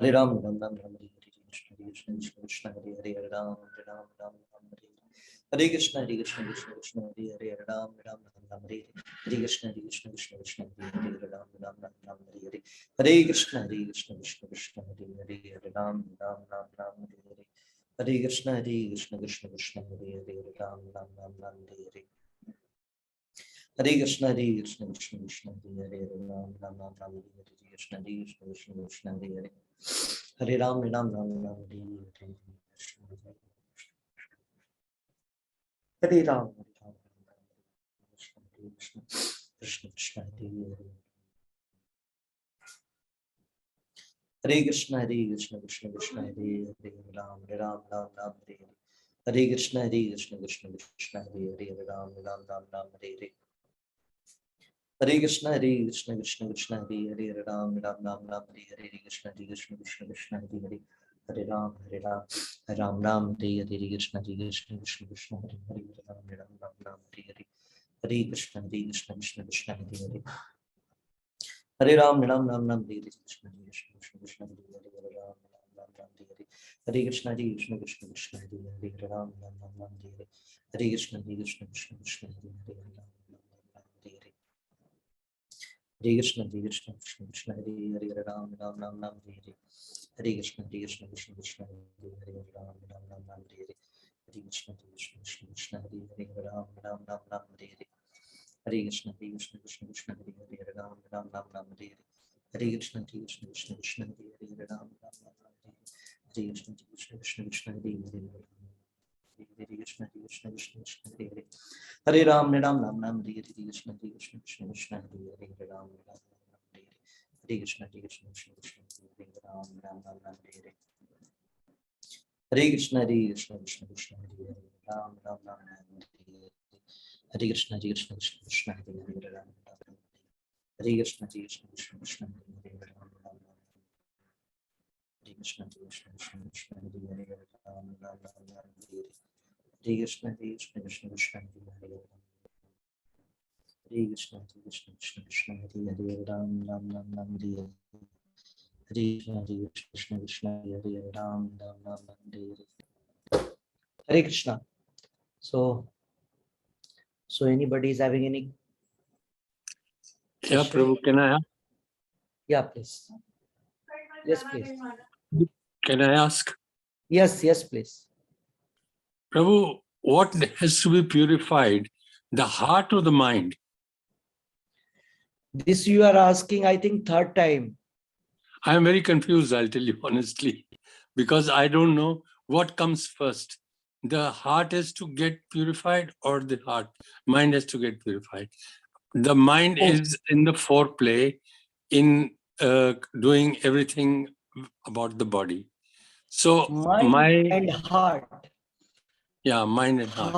Hare Ram Ram Ram Ram Hare Hare. Krishna Krishna Krishna Hare Hare Ram Ram Ram Ram Hare Hare. Hare Krishna Krishna Krishna Hare Hare Ram Ram Ram Hare Hare. Hare Krishna Krishna Krishna Hare Hare Ram Ram Ram Hare Hare. Hare Krishna Krishna Krishna Hare Hare Ram Ram Ram Hare Hare. Hare Krishna Krishna Krishna Hare Hare Ram Ram Ram Hare Hare. Hare Krishna Krishna Krishna Hare Hare Ram Ram Ram Hare Hare. Krishna Krishna Krishna Hare Hare. Hare Ram Ram Ram Hare Hare. Hare Ram Krishna Krishna Krishna Hare Hare. Hare Krishna Krishna Krishna Hare Hare Ram Ram Ram Hare Hare. Hare Krishna Krishna Krishna Hare Hare Ram Ram Ram Hare Hare. Hare Krishna Krishna Krishna Hare Hare Ram Ram Hare Hare. Krishna Krishna Krishna Hare Hare. Hare Ram Ram Ram Hare Hare. Krishna Krishna Krishna Hare Hare Ram Ram Hare Hare. Hare Krishna Krishna Krishna Hare Hare. Hare Ram Ram Hare Hare. Krishna Krishna Krishna Hare Hare Ram Ram Hare Hare. Hare Krishna Krishna Krishna Hare Hare Ram Ram Hare Hare. Hare Krishna Krishna Krishna Hare Hare Ram Ram Hare Hare. Hare Krishna Krishna Krishna Hare Hare Ram Ram Hare Hare. Hare Krishna Krishna Krishna Hare Hare Ram Ram Hare Hare. Hare Krishna Krishna Krishna Hare Hare Ram Ram Hare Hare. Hare Krishna Krishna Krishna Hare Hare Ram Ram Hare Hare. Hare Krishna Krishna Krishna Hare Hare Ram Ram Hare Hare. Hare Krishna Krishna Krishna Hare Hare. Hare Krishna Krishna Krishna Hare Hare. Hare Ram Hare Hare. Krishna Krishna Krishna Hare Hare Ram Ram Hare Hare. Hare Krishna Krishna Krishna Hare Hare Ram Ram Hare Hare. Hare Krishna Krishna Krishna Hare Hare Ram Ram Hare Hare. Hare Krishna Krishna Krishna Hare Hare Ram Ram Hare Hare. Hare Krishna Krishna Krishna Hare Hare Ram Ram Hare Hare. Hare Krishna Krishna Krishna Hare Hare Ram Ram Hare Hare. Hare Krishna Krishna Krishna Hare Hare. Hare Krishna Krishna Krishna Hare Hare Ram Ram Hare Hare. Hare Krishna Krishna Hare Hare Ram Ram Hare Hare. Hare Krishna. So anybody is having any question? Yeah, Prabhu, can I? Yeah, please. Yes, please. Can I ask? Yes, please. Prabhu, what has to be purified, the heart or the mind? This you are asking, I think, third time. I am very confused, I'll tell you honestly, because I don't know what comes first. The heart has to get purified or the mind has to get purified. The mind is in the foreplay in doing everything about the body. So mind and heart. Yeah, mind and heart.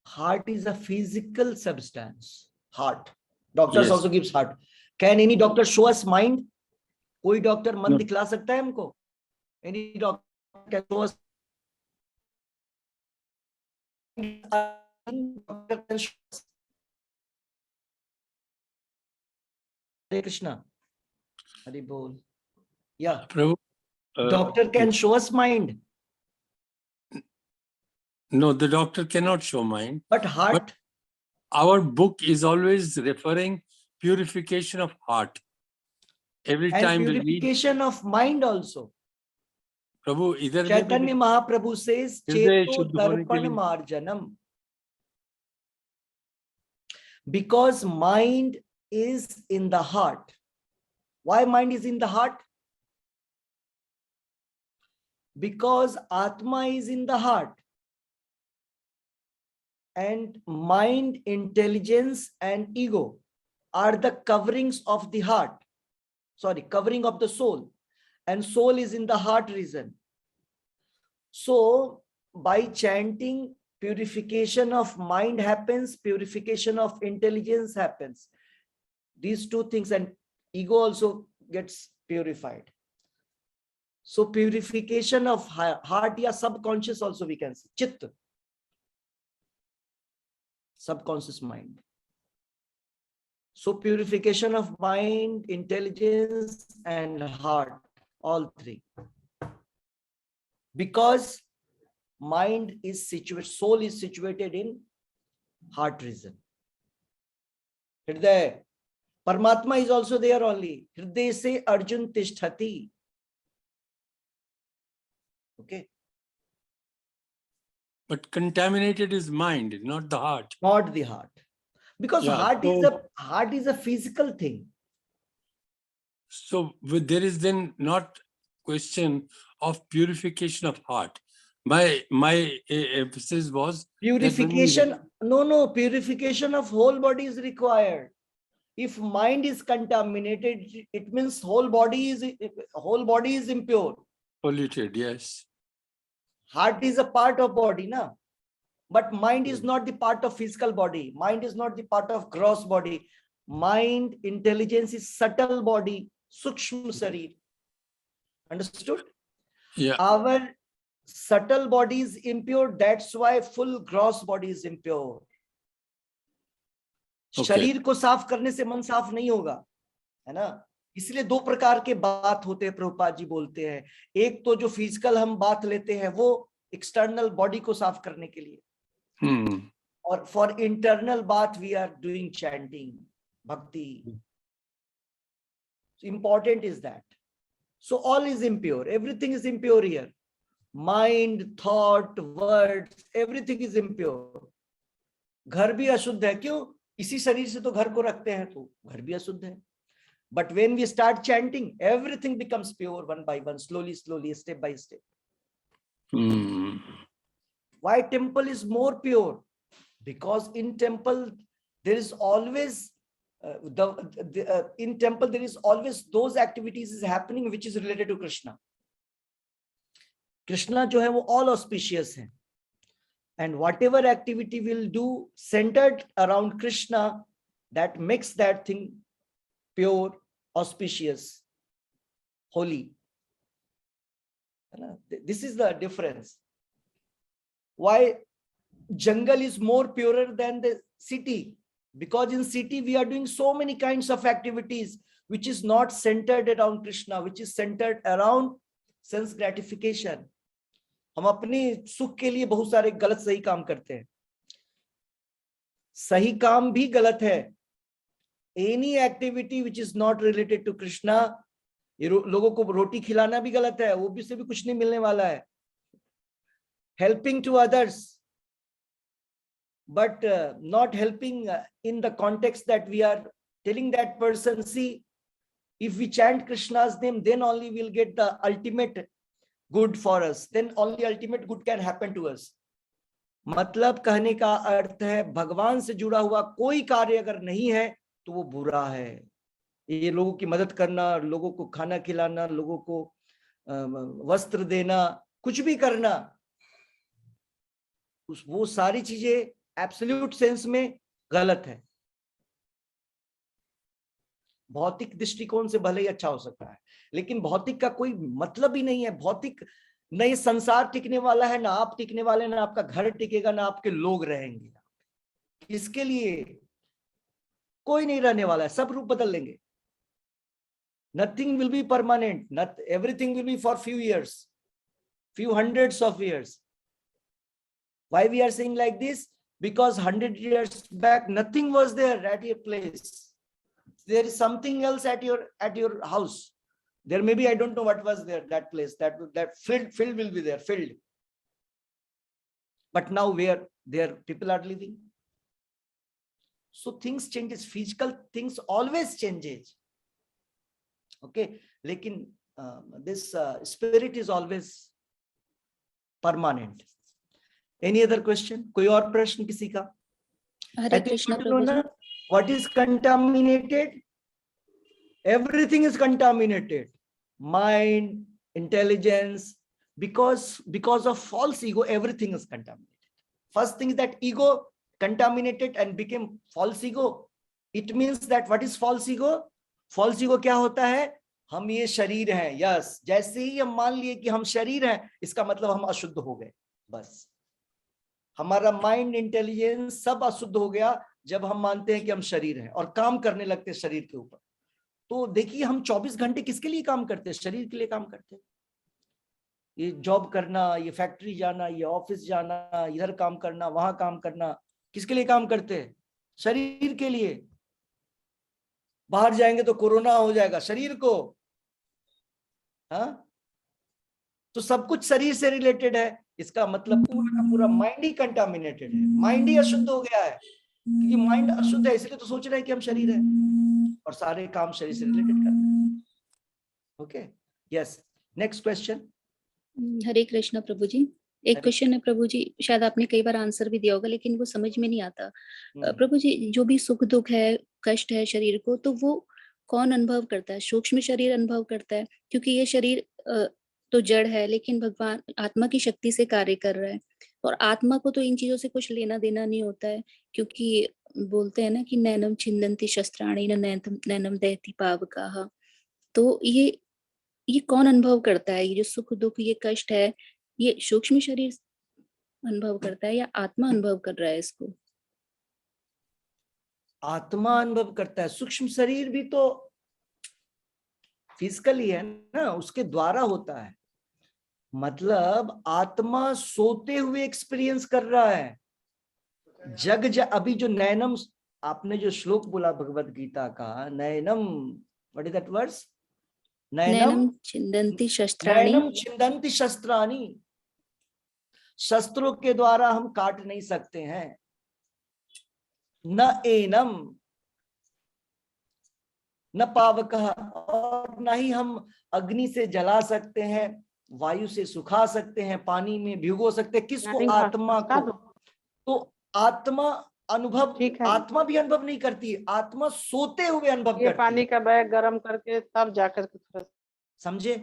Heart is a physical substance. Heart. Doctors Yes. also gives heart. Can any doctor show us mind? कोई doctor मन दिखला सकता है हमको? Any doctor can show us. Hare Krishna. Hare Bol. Yeah. Prabhu, Doctor can show us mind. No, the doctor cannot show mind. But heart. But our book is always referring purification of heart. Every and time we read, purification of mind also. Prabhu, इधर में Chaitanya Mahaprabhu says, हृदय Cheto शुद्ध होने के Darpan लिए Marjanam. Because mind is in the heart. Why mind is in the heart? Because Atma is in the heart. And mind, intelligence, and ego are the coverings of the heart. Sorry, covering of the soul. And soul is in the heart region. So by chanting, purification of mind happens, purification of intelligence happens. These two things, and ego also gets purified. So purification of heart, ya subconscious also we can say, chitta, subconscious mind. So purification of mind, intelligence, and heart, all three. Because mind is situated, soul is situated in heart region. Hriday, Paramatma is also there only. Hriday se Arjun Tishthati. Okay. But contaminated is mind, not the heart. Not the heart. Because Yeah, heart is a physical thing. So there is then not question of purification of heart. My emphasis was Purification, purification of whole body is required. If mind is contaminated, it means whole body is impure. Polluted, yes. Heart is a part of body, na? But mind is not the part of physical body. Mind is not the part of gross body. Mind, intelligence is subtle body, sukshma sarir. Understood? Yeah. Our subtle body is impure. That's why full gross body is impure. Okay. शरीर को साफ करने से मन साफ नहीं होगा, है ना? इसलिए दो प्रकार के बात होते हैं, प्रभुपाद जी बोलते हैं. एक तो जो फिजिकल हम बात लेते हैं वो एक्सटर्नल बॉडी को साफ करने के लिए, और फॉर इंटरनल बात वी आर डूइंग चैंटिंग, भक्ति. Important is that. So all is impure. Everything is impure here. Mind, thought, words, everything is impure. घर भी अशुद्ध है. क्यों? इसी शरीर से तो घर को रखते हैं, तो घर भी अशुद्ध है. But when we start chanting, everything becomes pure one by one, slowly, step by step. Why temple is more pure? Because in temple there is always in temple there is always those activities is happening which is related to Krishna. Krishna जो है वो all auspicious है, and whatever activity will do centered around Krishna, that makes that thing pure, auspicious, holy. This is the difference. Why jungle is more purer than the city? Because in city we are doing so many kinds of activities which is not centered around Krishna, which is centered around sense gratification. हम अपने सुख के लिए बहुत सारे गलत सही काम करते हैं. सही काम भी गलत है. Any activity which is not related to Krishna, लोगों को रोटी खिलाना भी गलत है, वो भी से भी कुछ नहीं मिलने वाला है. Helping to others, but not helping in the context that we are telling that person, see, if we chant Krishna's name, then only we'll get the ultimate good for us. Then only ultimate good can happen to us. मतलब कहने का अर्थ है भगवान से जुड़ा हुआ कोई कार्य अगर नहीं है तो वो बुरा है. ये लोगों की मदद करना, लोगों को खाना खिलाना, लोगों को वस्त्र देना, कुछ भी करना, वो सारी चीजें एब्सोल्यूट सेंस में गलत है. भौतिक दृष्टिकोण से भले ही अच्छा हो सकता है, लेकिन भौतिक का कोई मतलब ही नहीं है। भौतिक न ये संसार टिकने वाला है, ना आप टिकने वाले, ना आपका घर टिकेगा, ना आपके लोग रहेंगे। इसके लिए कोई नहीं रहने वाला है, सब रूप बदल लेंगे। Nothing will be permanent. Not everything will be for few years, few hundreds of years. Why we are saying like this? Because 100 years back, nothing was there at your place. There is something else at your house. There may be, I don't know what was there, that place, that field will be there, filled. But now where there people are living. So things changes, physical things always changes. Okay, लेकिन this spirit is always permanent. Any other question? कोई और प्रश्न किसी का? हरे कृष्णा प्रभु जी। What is contaminated? Everything is contaminated. Mind, intelligence, because of false ego, everything is contaminated. First thing is that ego contaminated and became false ego. It means that what is false ego? False ego क्या होता है? हम ये शरीर हैं, yes. जैसे ही हम मान लिए कि हम शरीर हैं, इसका मतलब हम अशुद्ध हो गए। बस हमारा माइंड, इंटेलिजेंस सब अशुद्ध हो गया जब हम मानते हैं कि हम शरीर हैं और काम करने लगते हैं शरीर के ऊपर। तो देखिए, हम 24 घंटे किसके लिए काम करते हैं? शरीर के लिए काम करते हैं। ये जॉब करना, ये फैक्ट्री जाना, ये ऑफिस जाना, इधर काम करना, वहां काम करना, किसके लिए काम करते हैं? शरीर के लिए। बाहर जाएंगे तो कोरोना हो जाएगा, शरीर को। हाँ, तो सब कुछ शरीर से रिलेटेड है। इसका मतलब पूरा का पूरा माइंड ही कंटामिनेटेड है, माइंड ही अशुद्ध हो गया है। क्योंकि माइंड अशुद्ध है, इसलिए तो सोच रहे हैं कि हम शरीर है और सारे काम शरीर से रिलेटेड कर रहे हैं। Okay, yes, next question. हरे कृष्णा प्रभु जी। एक क्वेश्चन है प्रभु जी, शायद आपने कई बार आंसर भी दिया होगा, लेकिन वो समझ में नहीं आता। प्रभु जी, जो भी सुख दुख है, कष्ट है शरीर को, तो वो कौन अनुभव करता है? सूक्ष्म शरीर अनुभव करता है, क्योंकि ये शरीर तो जड़ है, लेकिन भगवान आत्मा की शक्ति से कार्य कर रहा है, और आत्मा को तो इन चीजों से कुछ लेना देना नहीं होता है। क्योंकि बोलते हैं ना कि नैनम छिन्दन्ति शस्त्राणि न नैनम दहति पावकाः। तो ये कौन अनुभव करता है? ये जो सुख दुख, ये कष्ट है, ये सूक्ष्म शरीर अनुभव करता है या आत्मा अनुभव कर रहा है इसको? आत्मा अनुभव करता है। सूक्ष्म शरीर भी तो फिजिकली है ना, उसके द्वारा होता है। मतलब आत्मा सोते हुए एक्सपीरियंस कर रहा है। अभी जो नैनम, आपने जो श्लोक बोला भगवत गीता का, नैनम, व्हाट इज दैट वर्ड्स? नैनम छिन्दन्ति शस्त्राणि। नैनम छिन्दन्ति शस्त्राणि। शस्त्रों के द्वारा हम काट नहीं सकते हैं। न एनम न पावकः, और न ही हम अग्नि से जला सकते हैं, वायु से सुखा सकते हैं, पानी में भिगो सकते हैं। किसको? आत्मा को। तो आत्मा अनुभव, आत्मा भी अनुभव नहीं करती है, आत्मा सोते हुए अनुभव करती है। पानी का बैग गर्म करके तब जाकर के, समझे?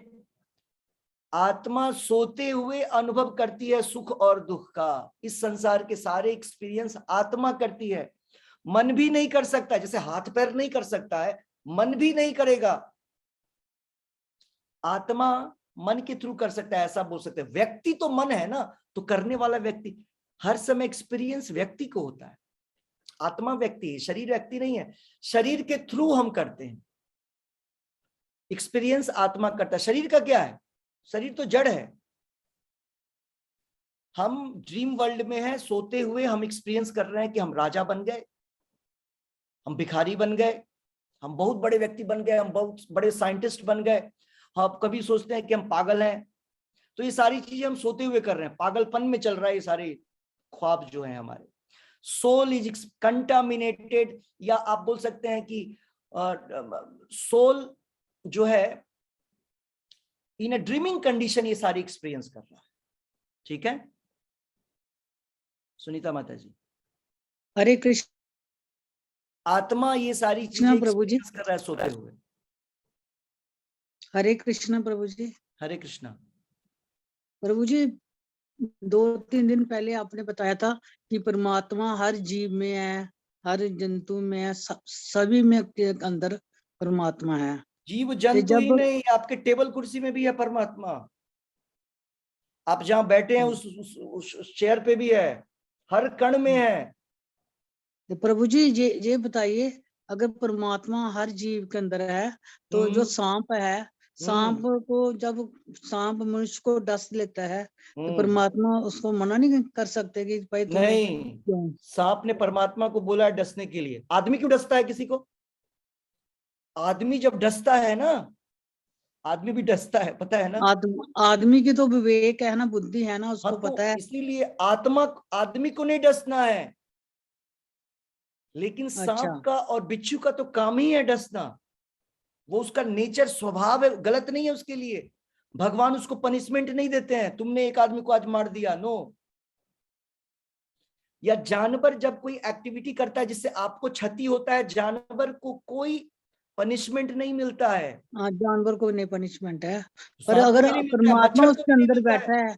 आत्मा सोते हुए अनुभव करती है सुख और दुख का। इस संसार के सारे एक्सपीरियंस आत्मा करती है। मन भी नहीं कर सकता, जैसे हाथ पैर नहीं कर सकता है, मन भी नहीं करेगा। आत्मा मन के थ्रू कर सकता है, ऐसा बोल सकते हैं। व्यक्ति तो मन है ना, तो करने वाला व्यक्ति। हर समय एक्सपीरियंस व्यक्ति को होता है। आत्मा व्यक्ति है, शरीर व्यक्ति नहीं है। शरीर के थ्रू हम करते हैं एक्सपीरियंस, आत्मा करता है। शरीर का क्या है? शरीर तो जड़ है। हम ड्रीम वर्ल्ड में हैं, सोते हुए हम एक्सपीरियंस कर रहे हैं कि हम राजा बन गए, हम भिखारी बन गए, हम बहुत बड़े व्यक्ति बन गए, हम बहुत बड़े साइंटिस्ट बन गए। हम कभी सोचते हैं कि हम पागल हैं। तो ये सारी चीजें हम सोते हुए कर रहे हैं, पागलपन में चल रहा है ये सारे ख्वाब जो हैं हमारे। सोल इज कंटामिनेटेड, या आप बोल सकते हैं कि सोल जो है इन अ ड्रीमिंग कंडीशन ये सारी एक्सपीरियंस कर रहा है। ठीक है सुनीता माता जी? हरे कृष्ण। आत्मा ये सारी चीजें प्रभु जी कर रहा है सोते हुए। हरे कृष्ण प्रभु जी। हरे कृष्णा। प्रभु जी, 2-3 दिन पहले आपने बताया था कि परमात्मा हर जीव में है, हर जंतु में है, सभी में के अंदर परमात्मा है। जीव जंतु ही जब नहीं, आपके टेबल कुर्सी में भी है परमात्मा। आप जहां बैठे हैं उस चेयर पे भी है, हर कण में है। तो प्रभु जी ये बताइए, अगर परमात्मा हर जीव के अंदर है तो जो सांप है, सांप को जब सांप मनुष्य को डस लेता है तो परमात्मा उसको मना नहीं कर सकते कि भाई तूने नहीं, क्यों? सांप ने परमात्मा को बोला है डसने के लिए। आदमी क्यों डसता है किसी को? आदमी जब डसता है ना, आदमी भी डसता है, पता है ना। आदमी की तो विवेक है ना, बुद्धि है ना, उसको हाँ, तो पता है। इसीलिए आत्मा आदमी को नहीं डसना है, लेकिन अच्छा, सांप का और बिच्छू का तो काम ही है डसना। वो उसका नेचर, स्वभाव है, गलत नहीं है उसके लिए। भगवान उसको पनिशमेंट नहीं देते हैं, तुमने एक आदमी को आज मार दिया, नो। या जानवर जब कोई एक्टिविटी करता है जिससे आपको क्षति होता है, जानवर को कोई पनिशमेंट नहीं मिलता है। हाँ, जानवर को नहीं पनिशमेंट है, पर सांप को अगर भी नहीं मिलता है, परमात्मा मच्छर को उसके भी नहीं अंदर मिलता है। बैठा है,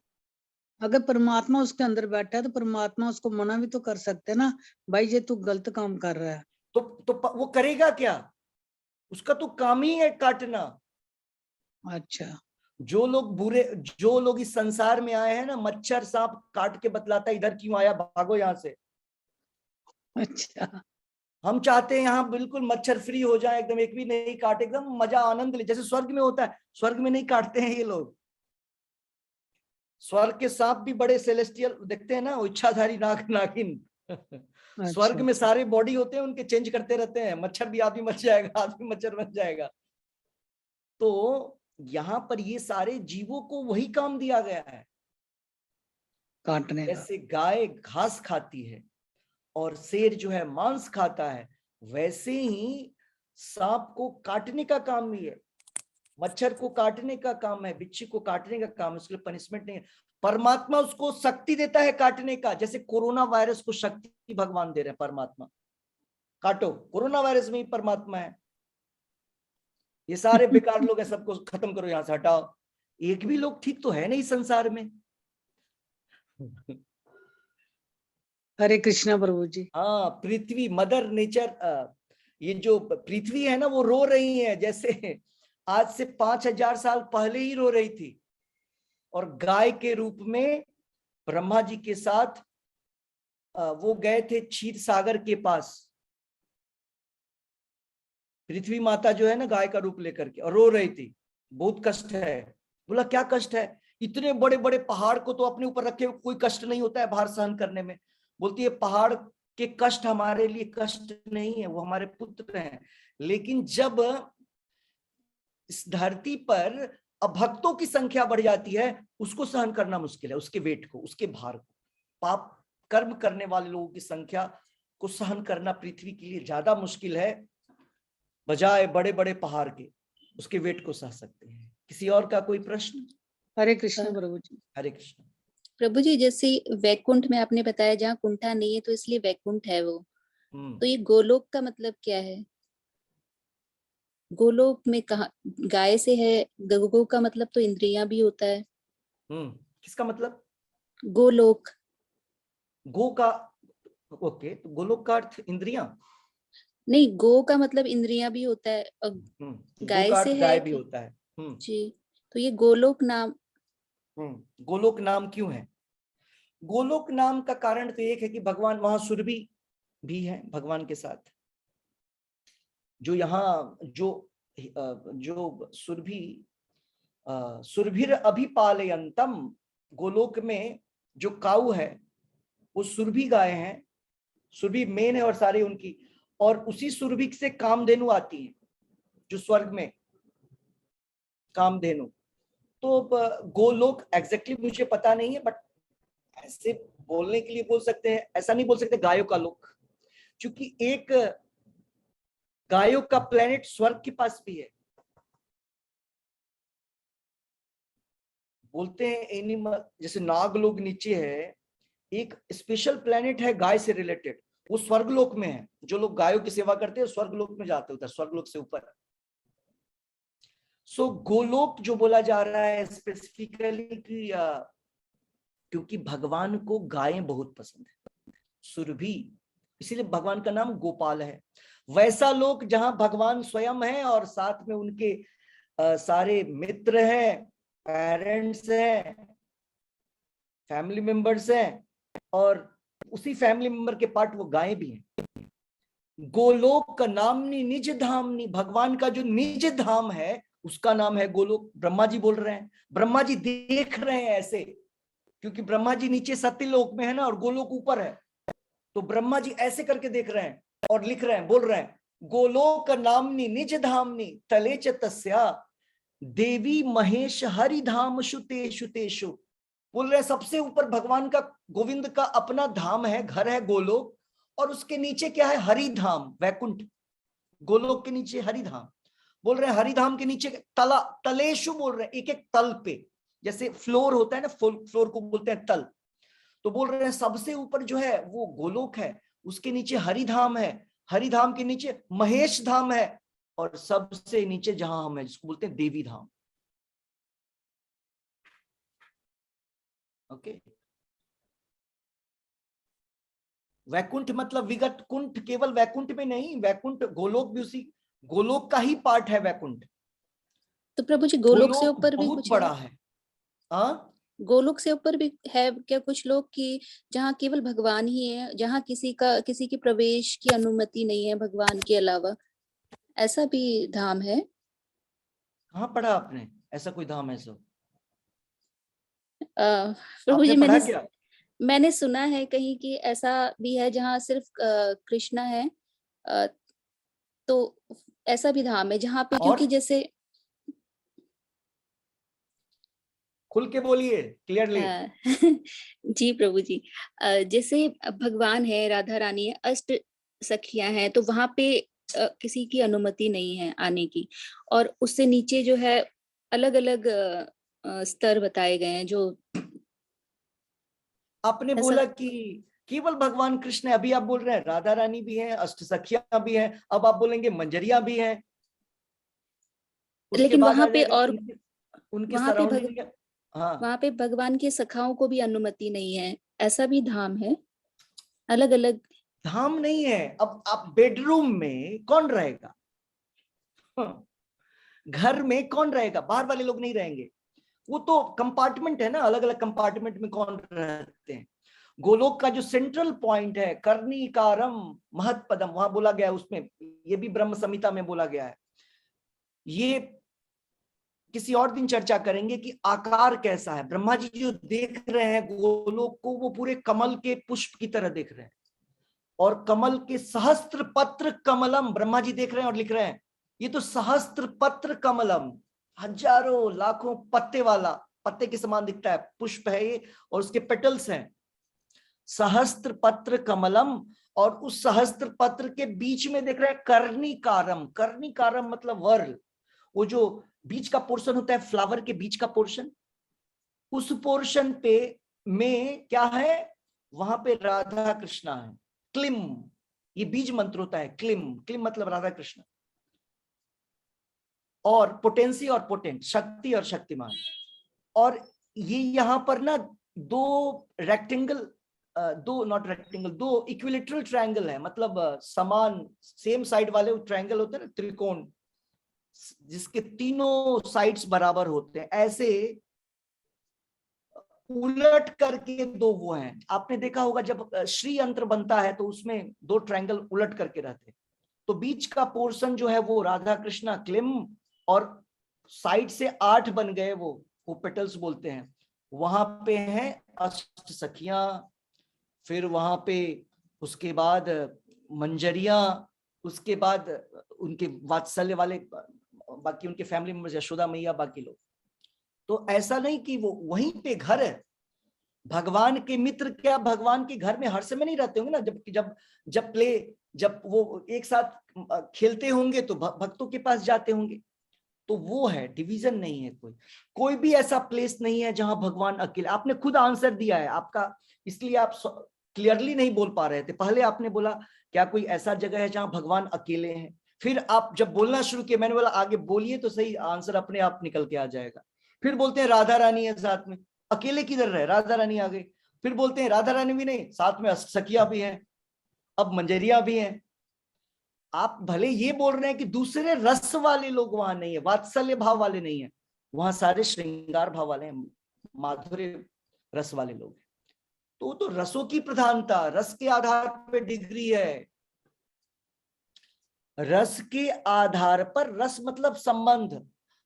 अगर परमात्मा उसके अंदर बैठा है तो परमात्मा उसको मना भी तो कर सकते हैं ना, भाई ये तू गलत काम कर रहा है। तो वो करेगा क्या? उसका तो काम ही है काटना। अच्छा, जो लोग इस संसार में आए हैं ना, मच्छर सांप काट के बतलाता है इधर क्यों आया, भागो यहां से। अच्छा, हम चाहते हैं यहाँ बिल्कुल मच्छर फ्री हो जाए, एकदम एक भी नहीं काटे, एकदम मजा आनंद ले, जैसे स्वर्ग में होता है। स्वर्ग में नहीं काटते हैं ये लोग। स्वर्ग के सांप भी बड़े सेलेस्टियल दिखते हैं ना, वो इच्छाधारी नागिन। स्वर्ग अच्छा, में सारे बॉडी होते हैं उनके, चेंज करते रहते हैं। मच्छर भी आदमी मच जाएगा, आदमी मच्छर बन जाएगा। तो यहाँ पर ये सारे जीवों को वही काम दिया गया है। काटने का। जैसे गाय घास खाती है और शेर जो है मांस खाता है, वैसे ही सांप को काटने का काम भी है, मच्छर को काटने का काम है, बिच्छू को काटने का काम है। उसके लिए पनिशमेंट नहीं है। परमात्मा उसको शक्ति देता है काटने का। जैसे कोरोना वायरस को शक्ति भगवान दे रहे हैं, परमात्मा। काटो, कोरोना वायरस में ही परमात्मा है। ये सारे बेकार लोग हैं, सबको खत्म करो, यहां से हटाओ। एक भी लोग ठीक तो है नहीं संसार में। हरे कृष्णा प्रभु जी। हाँ, पृथ्वी, मदर नेचर, ये जो पृथ्वी है ना, वो रो रही है। जैसे आज से 5000 साल पहले ही रो रही थी, और गाय के रूप में ब्रह्मा जी के साथ वो गए थे क्षीर सागर के पास। पृथ्वी माता जो है ना, गाय का रूप लेकर के, और रो रही थी, बहुत कष्ट है। बोला क्या कष्ट है? इतने बड़े बड़े पहाड़ को तो अपने ऊपर रखे कोई कष्ट नहीं होता है भार सहन करने में। बोलती है पहाड़ के कष्ट हमारे लिए कष्ट नहीं है, वो हमारे पुत्र हैं। लेकिन जब इस धरती पर अभक्तों की संख्या बढ़ जाती है, उसको सहन करना मुश्किल है, उसके वेट को, उसके भार को। पाप कर्म करने वाले लोगों की संख्या को सहन करना पृथ्वी के लिए ज्यादा मुश्किल है, बजाय बड़े बड़े पहाड़ के। उसके वेट को सह सकते हैं। किसी और का कोई प्रश्न? हरे कृष्ण प्रभु जी। हरे कृष्ण प्रभु जी। जैसे वैकुंठ में आपने बताया जहाँ कुंठा नहीं है तो इसलिए वैकुंठ है वो, तो ये गोलोक का मतलब क्या है? गोलोक में कहा गाय से है, गो का मतलब तो इंद्रियां भी होता है। किसका मतलब? गोलोक। गो का, ओके, तो गोलोक का अर्थ इंद्रियां नहीं, गो का मतलब इंद्रियां भी होता है, गो गाय का से अर्थ है गाय भी कि होता है। जी, तो ये गोलोक नाम। गोलोक नाम क्यों है? गोलोक नाम का कारण तो एक है कि भगवान वहां सुरभि भी है भगवान के साथ। जो यहाँ जो सुरभिर अभिपालयंतम, गोलोक में जो काऊ है वो सुरभि गाय हैं। सुरभि मेन है और सारी उनकी, और उसी सुरभि से कामधेनु आती है, जो स्वर्ग में कामधेनु। तो गोलोक एग्जैक्टली मुझे पता नहीं है, बट ऐसे बोलने के लिए बोल सकते हैं। ऐसा नहीं बोल सकते गायों का लोक, क्योंकि एक गायों का प्लेनेट स्वर्ग के पास भी है। बोलते हैं एनिमल, जैसे नाग लोग नीचे है, एक स्पेशल प्लेनेट है गाय से रिलेटेड, वो स्वर्गलोक में है। जो लोग गायों की सेवा करते हैं स्वर्गलोक में जाते होता है, स्वर्गलोक से ऊपर। सो गोलोक जो बोला जा रहा है स्पेसिफिकली कि क्योंकि भगवान को गायें बहुत पसंद है। सुरभि इसीलिए भगवान का नाम गोपाल है। वैसा लोक जहां भगवान स्वयं है और साथ में उनके सारे मित्र हैं, पेरेंट्स हैं, फैमिली मेंबर्स हैं, और उसी फैमिली मेंबर के पार्ट वो गायें भी हैं। गोलोक का नामनी निज धामनी, भगवान का जो निज धाम है उसका नाम है गोलोक। ब्रह्मा जी बोल रहे हैं, ब्रह्मा जी देख रहे हैं ऐसे, क्योंकि ब्रह्मा जी नीचे सत्यलोक में है ना और गोलोक ऊपर है, तो ब्रह्मा जी ऐसे करके देख रहे हैं और लिख रहे हैं, बोल रहे हैं गोलोक नामनी निज धामनी तले च तस्या देवी महेश हरि धाम शुतेषु तेषु। बोल रहे हैं सबसे ऊपर भगवान का, गोविंद का अपना धाम है, घर है गोलोक, और उसके नीचे क्या है, हरिधाम वैकुंठ। गोलोक के नीचे हरिधाम, बोल रहे हैं हरिधाम के नीचे तला, तलेशु बोल रहे हैं, एक एक तल पे, जैसे फ्लोर होता है ना, फ्लोर को बोलते हैं तल। तो बोल रहे हैं सबसे ऊपर जो है वो गोलोक है, उसके नीचे हरिधाम है, हरिधाम के नीचे महेश धाम है, और सबसे नीचे जहां हम है जिसको बोलते हैं देवी धाम। ओके, वैकुंठ मतलब विगत कुंठ, केवल वैकुंठ में नहीं, वैकुंठ गोलोक भी उसी गोलोक का ही पार्ट है वैकुंठ। तो प्रभु जी गोलोक से ऊपर भी बहुत कुछ बड़ा है। गोलोक से ऊपर भी है क्या कुछ लोग कि जहाँ केवल भगवान ही है, जहाँ किसी की प्रवेश की अनुमति नहीं है भगवान के अलावा, ऐसा भी धाम है? कहाँ पढ़ा आपने ऐसा कोई धाम है? सो प्रभु जी पढ़ा क्या? मैंने सुना है कहीं कि ऐसा भी है जहाँ सिर्फ कृष्णा है, तो ऐसा भी धाम है जहाँ पे, क्योंकि जैसे खुल के बोलिए क्लियरली। जी प्रभु जी, जैसे भगवान है, राधा रानी है, अष्ट सखियां हैं, तो वहां पे किसी की अनुमति नहीं है आने की, और उससे नीचे जो है अलग अलग स्तर बताए गए हैं। जो आपने बोला कि केवल भगवान कृष्ण है, अभी आप बोल रहे हैं राधा रानी भी है, अष्ट सखियां भी हैं, अब आप बोलेंगे मंजरियां भी हैं, लेकिन वहां पे और उनके वहां पे सराउंडिंग। हाँ, वहां पे भगवान के सखाओं को भी अनुमति नहीं है, ऐसा भी धाम है? अलग अलग धाम नहीं है। अब आप बेडरूम में कौन रहेगा? घर में कौन रहेगा? बाहर वाले लोग नहीं रहेंगे, वो तो कंपार्टमेंट है ना, अलग अलग कंपार्टमेंट में कौन रहते हैं। गोलोक का जो सेंट्रल पॉइंट है कर्णिकारम महत्पदम, वहां बोला गया है, उसमें ये भी ब्रह्म संहिता में बोला गया है। ये किसी और दिन चर्चा करेंगे कि आकार कैसा है। ब्रह्मा जी जो देख रहे हैं गोलोक को, वो पूरे कमल के पुष्प की तरह देख रहे हैं, और कमल के सहस्त्र पत्र कमलम ब्रह्मा जी देख रहे हैं और लिख रहे हैं, ये तो सहस्त्र पत्र कमलम, हजारों लाखों पत्ते वाला, पत्ते के समान दिखता है पुष्प है ये, और उसके पेटल्स हैं, सहस्त्र पत्र कमलम। और उस सहस्त्र पत्र के बीच में देख रहे हैं कर्णिकारम। कर्णिकारम मतलब वर्ल, वो जो बीच का पोर्शन होता है, फ्लावर के बीच का पोर्शन, उस पोर्शन पे में क्या है, वहां पे राधा कृष्णा है। क्लिम, ये बीज मंत्र होता है, क्लिम, क्लिम मतलब राधा कृष्ण, और पोटेंसी और पोटेंट, शक्ति और शक्तिमान। और ये यहाँ पर ना दो रेक्टेंगल, दो इक्विलेटरल ट्रायंगल है, मतलब समान सेम साइड वाले ट्रायंगल होते हैं ना, त्रिकोण, जिसके तीनों साइड्स बराबर होते हैं, ऐसे उलट करके दो वो हैं। आपने देखा होगा जब श्री यंत्र बनता है तो उसमें दो ट्रायंगल उलट करके रहते हैं, तो बीच का पोर्शन जो है वो राधा कृष्णा क्लिम, और साइड से 8 बन गए वो पेटल्स बोलते हैं, वहां पे हैं अष्ट सखियां, फिर वहां पे उसके बाद मंजरियां, उसके बाद उनके वात्सल्य वाले बाकी उनके फैमिली मेंबर्स, यशोदा मैया, बाकी लोग। तो ऐसा नहीं कि वो वहीं पे घर है। भगवान के मित्र क्या भगवान के घर में हर समय नहीं रहते होंगे ना, जब वो एक साथ खेलते होंगे तो भक्तों के पास जाते होंगे, तो वो है, डिवीजन नहीं है। कोई भी ऐसा प्लेस नहीं है जहां भगवान अकेले। आपने खुद आंसर दिया है आपका, इसलिए आप क्लियरली नहीं बोल पा रहे थे। पहले आपने बोला क्या कोई ऐसा जगह है जहां भगवान अकेले हैं, फिर आप जब बोलना शुरू किए मैंने बोला आगे बोलिए तो सही आंसर अपने आप निकल के आ जाएगा। फिर बोलते हैं राधा रानी है साथ में, अकेले किधर रहे, राधा रानी आ गई। फिर बोलते हैं राधा रानी भी नहीं, साथ में सखिया भी है। अब मंजरियां भी हैं। आप भले ये बोल रहे हैं कि दूसरे रस वाले लोग वहां नहीं है, वात्सल्य भाव वाले नहीं है, वहां सारे श्रृंगार भाव वाले हैं, माधुर्य रस वाले लोग हैं। तो रसों की प्रधानता, रस के आधार पर डिग्री है। रस के आधार पर, रस मतलब संबंध,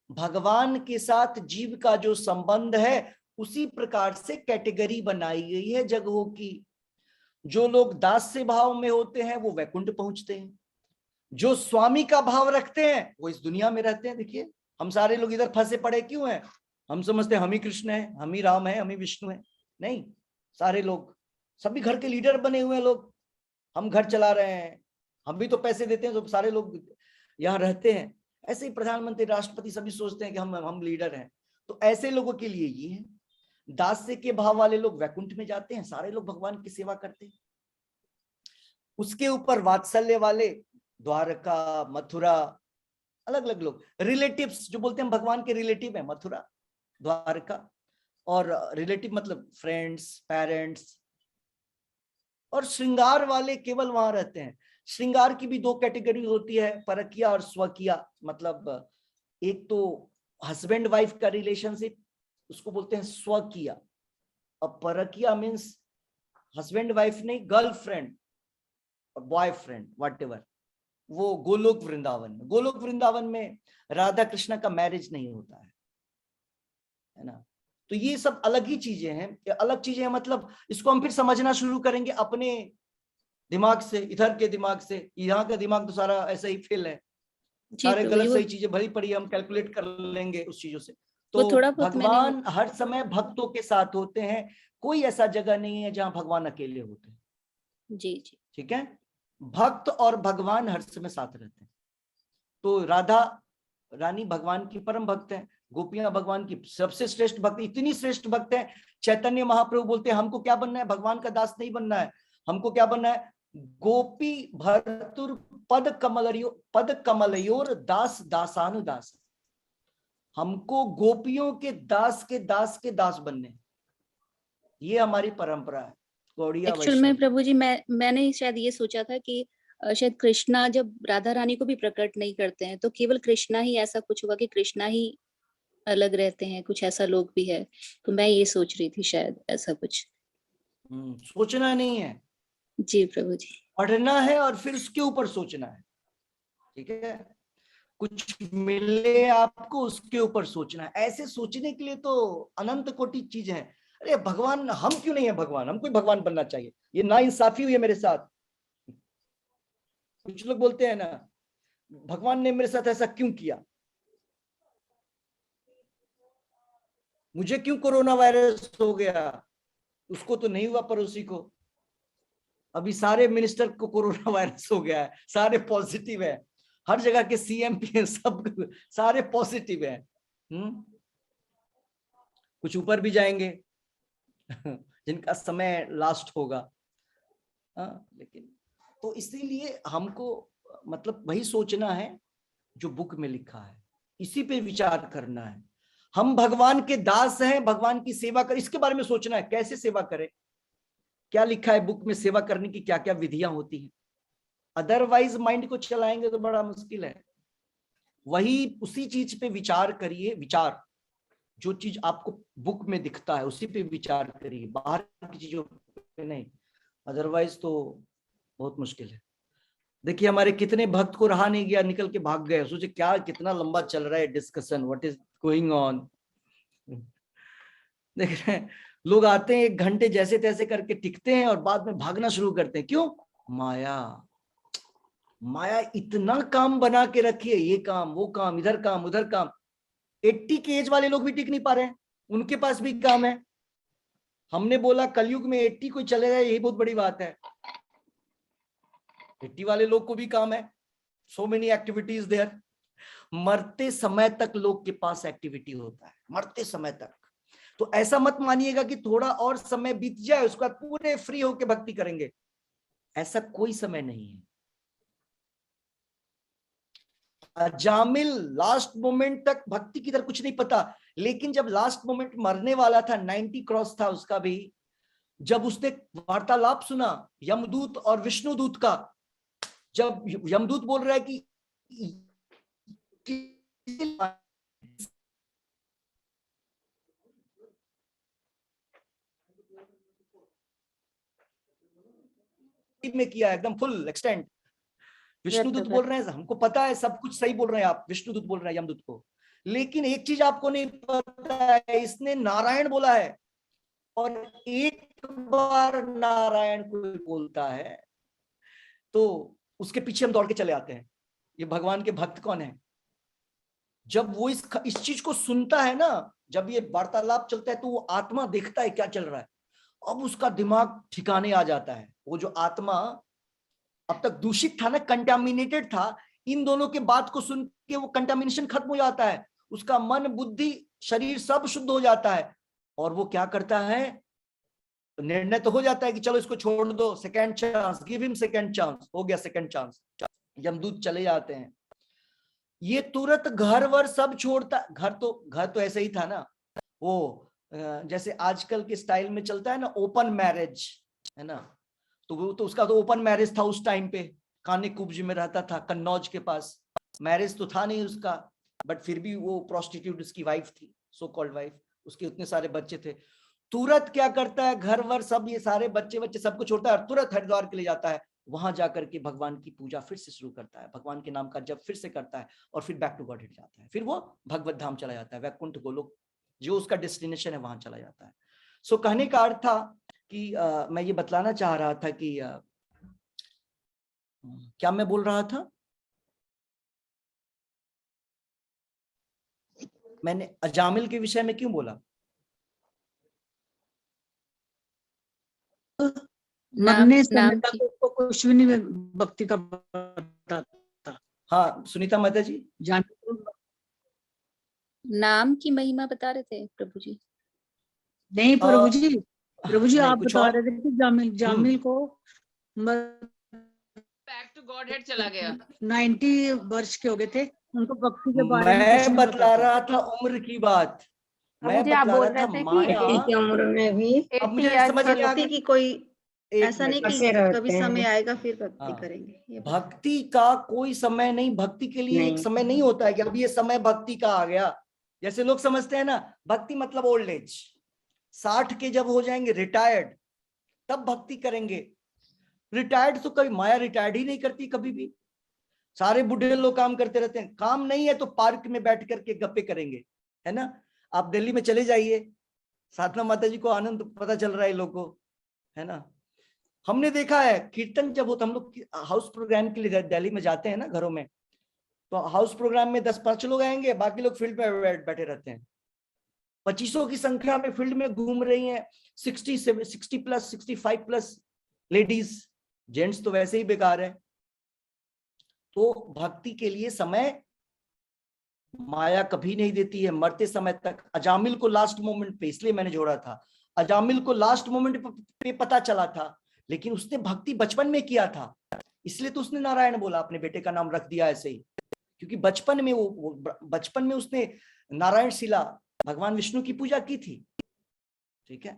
भगवान के साथ जीव का जो संबंध है उसी प्रकार से कैटेगरी बनाई गई है जगहों की। जो लोग दास्य भाव में होते हैं वो वैकुंठ पहुंचते हैं, जो स्वामी का भाव रखते हैं वो इस दुनिया में रहते हैं। देखिए हम सारे लोग इधर फंसे पड़े क्यों हैं? हम समझते हैं हम ही कृष्ण हैं, हम ही राम हैं, हम ही विष्णु हैं। नहीं, सारे लोग, सभी घर के लीडर बने हुए हैं लोग, हम घर चला रहे हैं, हम भी तो पैसे देते हैं, तो सारे लोग यहाँ रहते हैं। ऐसे ही प्रधानमंत्री, राष्ट्रपति सभी सोचते हैं कि हम लीडर हैं। तो ऐसे लोगों के लिए ये है। दास्य के भाव वाले लोग वैकुंठ में जाते हैं, सारे लोग भगवान की सेवा करते हैं। उसके ऊपर वात्सल्य वाले द्वारका, मथुरा, अलग अलग लोग, रिलेटिव्स जो बोलते हैं भगवान के रिलेटिव है, मथुरा, द्वारका, और रिलेटिव मतलब फ्रेंड्स, पेरेंट्स। और श्रृंगार वाले केवल वहां रहते हैं। श्रृंगार की भी दो कैटेगरी होती है, परकिया और स्वकिया। मतलब एक तो हस्बैंड वाइफ का रिलेशनशिप, उसको बोलते हैं स्वकिया, और परकिया मीन्स हस्बैंड वाइफ नहीं, गर्लफ्रेंड और बॉयफ्रेंड, व्हाटएवर। वो गोलोक वृंदावन में, गोलोक वृंदावन में राधा कृष्ण का मैरिज नहीं होता है ना। तो ये सब अलग ही चीजें हैं, अलग चीजें हैं। मतलब इसको हम फिर समझना शुरू करेंगे अपने दिमाग से, इधर के दिमाग से। यहाँ का दिमाग तो सारा ऐसा ही फेल है, सारे गलत सही चीजें भरी पड़ी, हम कैलकुलेट कर लेंगे उस चीजों से। तो भगवान हर समय भक्तों के साथ होते हैं, कोई ऐसा जगह नहीं है जहां भगवान अकेले होते हैं। जी जी, ठीक है, भक्त और भगवान हर समय साथ रहते हैं। तो राधा रानी भगवान की परम भक्त है, गोपियां भगवान की सबसे श्रेष्ठ भक्त, इतनी श्रेष्ठ भक्त है। चैतन्य महाप्रभु बोलते हैं हमको क्या बनना है? भगवान का दास नहीं बनना है, हमको क्या बनना है? गोपी भर्तुर पद कमलयोर दास दासानुदास। हमको गोपियों के दास के दास के दास बनने, ये हमारी परंपरा है। एक्चुअल में प्रभु जी मैंने शायद ये सोचा था कि शायद कृष्णा जब राधा रानी को भी प्रकट नहीं करते हैं तो केवल कृष्णा ही ऐसा कुछ होगा कि कृष्णा ही अलग रहते हैं, कुछ ऐसा लोग भी है। तो मैं ये सोच रही थी शायद ऐसा कुछ। सोचना नहीं है जी प्रभु जी, पढ़ना है और फिर उसके ऊपर सोचना है। ठीक है, कुछ मिले आपको उसके ऊपर सोचना है। ऐसे सोचने के लिए तो अनंत कोटि चीज है। अरे भगवान, हम क्यों नहीं है भगवान? हमको भगवान बनना चाहिए। ये नाइंसाफी हुई है मेरे साथ। कुछ लोग बोलते हैं ना, भगवान ने मेरे साथ ऐसा क्यों किया, मुझे क्यों कोरोना वायरस हो गया, उसको तो नहीं हुआ, पड़ोसी को। अभी सारे मिनिस्टर को कोरोना वायरस हो गया है, सारे पॉजिटिव है, हर जगह के सीएम पीएम सब सारे पॉजिटिव है। कुछ ऊपर भी जाएंगे जिनका समय लास्ट होगा। लेकिन तो इसीलिए हमको मतलब वही सोचना है जो बुक में लिखा है, इसी पे विचार करना है। हम भगवान के दास हैं, भगवान की सेवा कर, इसके बारे में सोचना है कैसे सेवा करें, क्या लिखा है बुक में, सेवा करने की क्या क्या विधियां होती हैं। अदरवाइज माइंड को चलाएंगे तो बड़ा मुश्किल है। वही उसी चीज पे विचार करिए, विचार जो चीज आपको बुक में दिखता है उसी पे विचार करिए, बाहर की चीजों पे नहीं। अदरवाइज तो बहुत मुश्किल है। देखिए हमारे कितने भक्त को रहा नहीं गया, निकल के भाग गए। सोचे क्या कितना लंबा चल रहा है discussion, what is going on. देख रहे हैं लोग आते हैं 1 घंटे जैसे तैसे करके टिकते हैं और बाद में भागना शुरू करते हैं। क्यों? माया, माया इतना काम बना के रखी है, ये काम वो काम, इधर काम उधर काम। 80 के एज वाले लोग भी टिक नहीं पा रहे हैं, उनके पास भी काम है। हमने बोला कलयुग में 80 कोई चले जाए यही बहुत बड़ी बात है। 80 वाले लोग को भी काम है, सो मेनी एक्टिविटीज देयर। मरते समय तक लोग के पास एक्टिविटी होता है, मरते समय तक। तो ऐसा मत मानिएगा कि थोड़ा और समय बीत जाए उसके बाद पूरे फ्री होके भक्ति करेंगे, ऐसा कोई समय नहीं है। अजामिल लास्ट मोमेंट तक भक्ति की तरह कुछ नहीं पता, लेकिन जब लास्ट मोमेंट मरने वाला था, 90 क्रॉस था उसका भी, जब उसने वार्तालाप सुना यमदूत और विष्णुदूत का, जब यमदूत बोल रहा है कि में किया एकदम फुल एक्सटेंट, विष्णुदूत बोल रहे हैं हमको पता है सब कुछ सही बोल रहे हैं आप, विष्णुदूत बोल रहे हैं यमदूत को, लेकिन एक चीज आपको नहीं पता है, इसने नारायण बोला है, और एक बार नारायण कोई बोलता है तो उसके पीछे हम दौड़ के चले आते हैं। ये भगवान के भक्त कौन है? जब वो इस चीज को सुनता है ना, जब ये वार्तालाप चलता है तो वो आत्मा देखता है क्या चल रहा है, अब उसका दिमाग ठिकाने आ जाता है। वो जो आत्मा अब तक दूषित था ना, कंटामिनेटेड था, इन दोनों के बात को सुन के वो कंटामिनेशन खत्म हो जाता है, उसका मन बुद्धि शरीर सब शुद्ध हो जाता है, और वो क्या करता है, निर्णय तो हो जाता है कि चलो इसको छोड़ दो, second chance, give him second chance, हो गया सेकंड चांस, यमदूत चले जाते हैं। ये तुरंत घर वर सब छोड़ता, घर तो ऐसे ही था ना, वो जैसे आजकल के स्टाइल में चलता है ना ओपन मैरिज, है ना, तो वो तो उसका तो ओपन मैरिज था उस टाइम पे, काने कुब्ज में रहता था कन्नौज के पास, मैरिज तो था नहीं उसका, बट फिर भी वो प्रोस्टिट्यूट उसकी वाइफ थी, सो कॉल्ड वाइफ, उसके उतने सारे बच्चे थे। तुरंत क्या करता है, घर वर सब ये सारे बच्चे सबको छोड़ता है और तुरंत हरिद्वार के लिए जाता है, वहां जाकर के भगवान की पूजा फिर से शुरू करता है, भगवान के नाम का जप फिर से करता है, और फिर बैक टू गॉड जाता है, फिर वो भगवत धाम चला जाता है, वैकुंठ गोलोक जो उसका डेस्टिनेशन है वहां चला जाता है। सो कहने का अर्थ था कि मैं ये बतलाना चाह रहा था कि क्या मैं बोल रहा था, मैंने अजामिल के विषय में क्यों बोला? मरने समय तक उसको कुछ भी नहीं भक्ति का पता था। हाँ सुनीता माता जी, नाम की महिमा बता रहे थे प्रभु जी। नहीं प्रभु जी आप बता रहे थे कि जामिल को बैक टू गॉडहेड चला गया, 90 वर्ष के हो गए थे, उनको भक्ति के बारे में मैं बतला रहा था उम्र की बात, मैं बतला रहा था माया की उम्र में भी अब मुझे समझ में आ गया कि कोई ऐसा नहीं कि कभी समय आएगा फिर भक्ति हाँ, करेंगे, ये भक्ति का कोई समय नहीं, भक्ति के लिए एक समय नहीं होता है कि अब ये समय भक्ति का आ गया, जैसे लोग समझते हैं ना भक्ति मतलब ओल्ड एज, 60 के जब हो जाएंगे रिटायर्ड तब भक्ति करेंगे। रिटायर्ड तो कभी माया रिटायर्ड ही नहीं करती कभी भी, सारे बुढ़े लोग काम करते रहते हैं, काम नहीं है तो पार्क में बैठ करके गप्पे करेंगे, है ना। आप दिल्ली में चले जाइए, साधना माता जी को आनंद पता चल रहा है लोगों को, है ना। हमने देखा है कीर्तन जब होता, हम लोग हाउस प्रोग्राम के लिए दिल्ली में जाते हैं ना घरों में, तो हाउस प्रोग्राम में 10-5 लोग आएंगे, बाकी लोग फील्ड में बैठे रहते हैं, 2500 की संख्या में फील्ड में घूम रही हैं, 60 प्लस 65 प्लस लेडीज, जेंट्स तो वैसे ही बेकार है। तो भक्ति के लिए समय माया कभी नहीं देती है, मरते समय तक। अजामिल को लास्ट मोमेंट पे, इसलिए मैंने जोड़ा था, अजामिल को लास्ट मोमेंट पे पता चला था, लेकिन उसने भक्ति बचपन में किया था, इसलिए तो उसने नारायण बोला, अपने बेटे का नाम रख दिया ऐसे ही, क्योंकि बचपन में बचपन में उसने नारायण शिला भगवान विष्णु की पूजा की थी, ठीक है।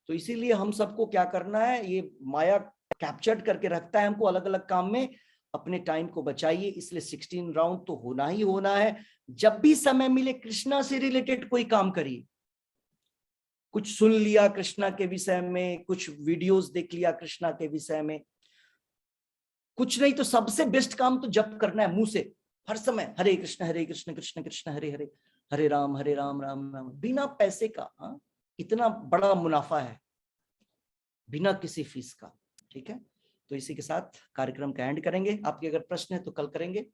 तो इसीलिए हम सबको क्या करना है, ये माया कैप्चर्ड करके रखता है हमको अलग अलग काम में, अपने टाइम को बचाइए। इसलिए 16 राउंड तो होना ही होना है, जब भी समय मिले कृष्णा से रिलेटेड कोई काम करिए, कुछ सुन लिया कृष्णा के विषय में, कुछ वीडियोस देख लिया कृष्णा के विषय में, कुछ नहीं तो सबसे बेस्ट काम तो जप करना है मुंह से हर समय, हरे कृष्ण कृष्ण कृष्ण हरे हरे, हरे राम राम राम, बिना पैसे का। हाँ, इतना बड़ा मुनाफा है बिना किसी फीस का, ठीक है। तो इसी के साथ कार्यक्रम का एंड करेंगे, आपके अगर प्रश्न है तो कल करेंगे,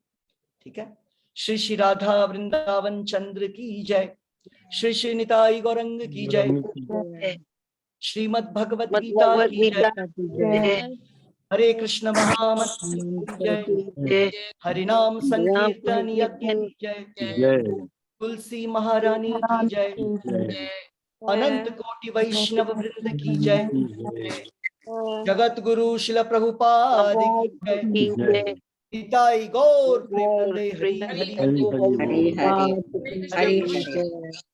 ठीक है। श्री श्री राधा वृंदावन चंद्र की जय, श्री श्री निताई गौरंग की जय, श्रीमद् भगवत गीता की जय, हरे कृष्ण महामंत्र की जय, हरिनाम संकीर्तन यज्ञ की जय, तुलसी महारानी की जय, अनंत कोटि वैष्णव वृंद की जय, जगत गुरु शिल प्रभुपाद की जय, निताई गौर प्रेमानंदे हरि हरि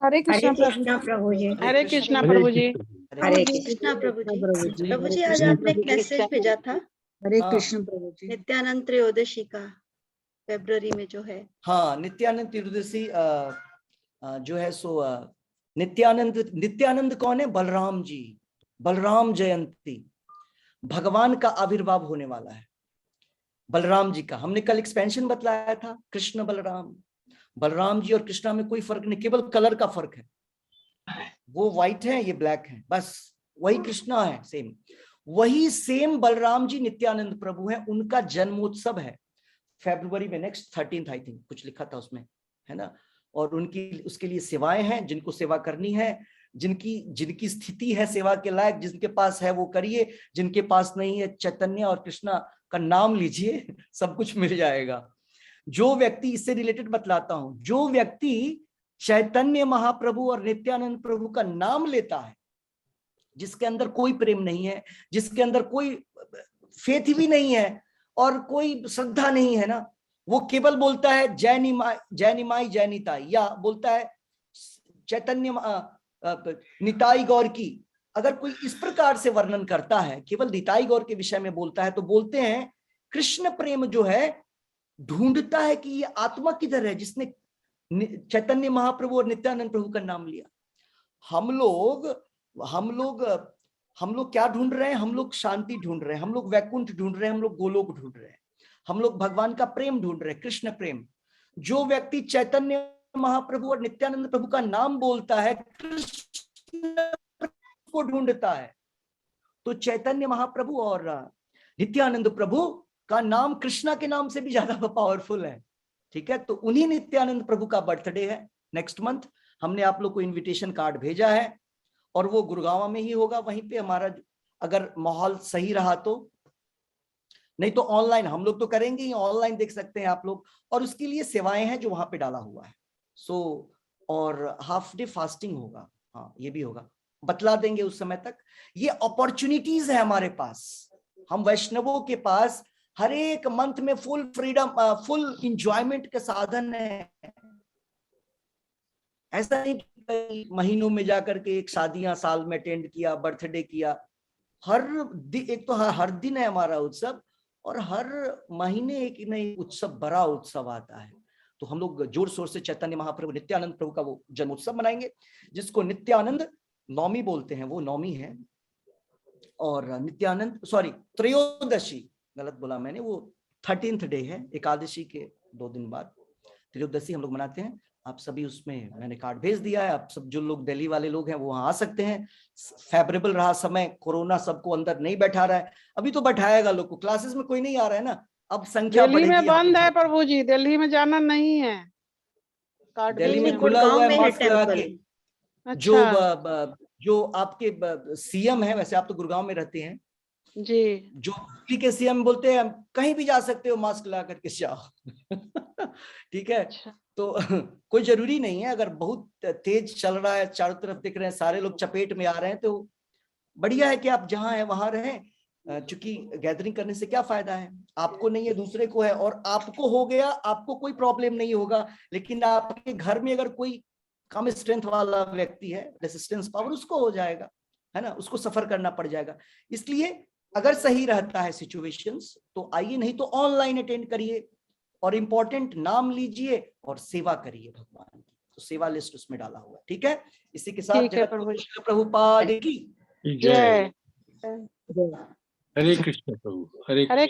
हरे कृष्ण प्रभु जी, हरे कृष्णा प्रभु जी। हरे कृष्णा प्रभु जी। प्रभु जी आज आपने एक मैसेज भेजा था हरे हाँ। कृष्ण प्रभु जी। नित्यानंद त्रयोदशी का, फरवरी में जो है। हाँ, नित्यानंद त्रयोदशी जो है सो नित्यानंद कौन है? बलराम जी, बलराम जयंती, भगवान का आविर्भाव होने वाला है बलराम जी का। हमने कल एक्सपेंशन बतलाया था, कृष्ण बलराम। बलराम जी और कृष्णा में कोई फर्क नहीं, केवल कलर का फर्क है। वो व्हाइट है, ये ब्लैक है, बस वही कृष्णा है, सेम वही सेम बलराम जी नित्यानंद प्रभु है। उनका जन्मोत्सव है फरवरी में, नेक्स्ट 13th आई थिंक, कुछ लिखा था उसमें, है ना। और उनकी उसके लिए सेवाएं हैं, जिनको सेवा करनी है, जिनकी स्थिति है सेवा के लायक, जिनके पास है वो करिए, जिनके पास नहीं है चैतन्य और कृष्णा का नाम लीजिए, सब कुछ मिल जाएगा। जो व्यक्ति, इससे रिलेटेड बतलाता हूं, जो व्यक्ति चैतन्य महाप्रभु और नित्यानंद प्रभु का नाम लेता है, जिसके अंदर कोई प्रेम नहीं है, जिसके अंदर कोई फेथ भी नहीं है और कोई श्रद्धा नहीं है ना, वो केवल बोलता है जय निमाई जय निताई, या बोलता है चैतन्य निताई गौर की। अगर कोई इस प्रकार से वर्णन करता है, केवल निताई गौर के विषय में बोलता है, तो बोलते हैं कृष्ण प्रेम जो है ढूंढता है कि ये आत्मा किधर है जिसने चैतन्य महाप्रभु और नित्यानंद प्रभु का नाम लिया। हम लोग क्या ढूंढ रहे हैं? हम लोग शांति ढूंढ रहे हैं, हम लोग वैकुंठ ढूंढ रहे हैं, हम लोग गोलोक ढूंढ रहे हैं, हम लोग भगवान का प्रेम ढूंढ रहे हैं, कृष्ण प्रेम। जो व्यक्ति चैतन्य महाप्रभु और नित्यानंद प्रभु का नाम बोलता है, कृष्ण को ढूंढता है। तो चैतन्य महाप्रभु और नित्यानंद प्रभु का नाम कृष्णा के नाम से भी ज्यादा पावरफुल है, ठीक है। तो उन्हीं नित्यानंद प्रभु का बर्थडे है नेक्स्ट मंथ। हमने आप लोग को इनविटेशन कार्ड भेजा है और वो गुड़गांव में ही होगा, वहीं पे हमारा, अगर माहौल सही रहा तो, नहीं तो ऑनलाइन हम लोग तो करेंगे ही, ऑनलाइन देख सकते हैं आप लोग। और उसके लिए सेवाएं हैं जो वहां पे डाला हुआ है। सो और हाफ डे फास्टिंग होगा, हाँ ये भी होगा, बतला देंगे उस समय तक। ये अपॉर्चुनिटीज है हमारे पास, हम वैष्णवों के पास हर एक मंथ में फुल फ्रीडम, फुल इंजॉयमेंट के साधन है। ऐसा नहीं कि महीनों में जाकर के एक शादियां साल में अटेंड किया, बर्थडे किया। एक तो हर दिन है हमारा उत्सव, और हर महीने एक नई उत्सव, बड़ा उत्सव आता है। तो हम लोग जोर शोर से चैतन्य महाप्रभु नित्यानंद प्रभु का वो जन्मोत्सव मनाएंगे, जिसको नित्यानंद नवमी बोलते हैं, वो नवमी है। और नित्यानंद, सॉरी त्रयोदशी, गलत बोला मैंने, वो 13th डे है, एकादशी के 2 दिन बाद त्रयोदशी हम लोग मनाते हैं। आप सभी, उसमें मैंने कार्ड भेज दिया है, आप सब जो लोग दिल्ली वाले लोग हैं वो वहां आ सकते हैं। फेवरेबल रहा समय, कोरोना सबको अंदर नहीं बैठा रहा है, अभी तो बैठाएगा लोग को, क्लासेस में कोई नहीं आ रहा है ना, अब संख्या दिल्ली में बढ़ेगी। बंद है प्रभु जी, दिल्ली में जाना नहीं है। दिल्ली में खुला हुआ है, मास्क लगा के। अच्छा। जो आपके सीएम है, वैसे आप तो गुड़गांव में रहते हैं जी, जो दिल्ली के सीएम बोलते हैं कहीं भी जा सकते हो मास्क लगा करके जाओ। ठीक है। अच्छा। तो कोई जरूरी नहीं है, अगर बहुत तेज चल रहा है, चारों तरफ दिख रहे हैं, सारे लोग चपेट में आ रहे हैं, तो बढ़िया है कि आप जहां हैं वहां रहें। चूंकि गैदरिंग करने से क्या फायदा है, आपको नहीं है दूसरे को है, और आपको हो गया, आपको कोई प्रॉब्लम नहीं होगा, लेकिन आपके घर में अगर कोई कम स्ट्रेंथ वाला व्यक्ति है, रेसिस्टेंस पावर उसको हो जाएगा, है ना, उसको सफर करना पड़ जाएगा। इसलिए अगर सही रहता है सिचुएशंस तो आइए, नहीं तो ऑनलाइन अटेंड करिए, और इंपॉर्टेंट नाम लीजिए और सेवा करिए भगवान की। तो सेवा लिस्ट उसमें डाला हुआ है, ठीक है। इसी के साथ प्रभुपाद की जय। हरे कृष्ण प्रभु, हरे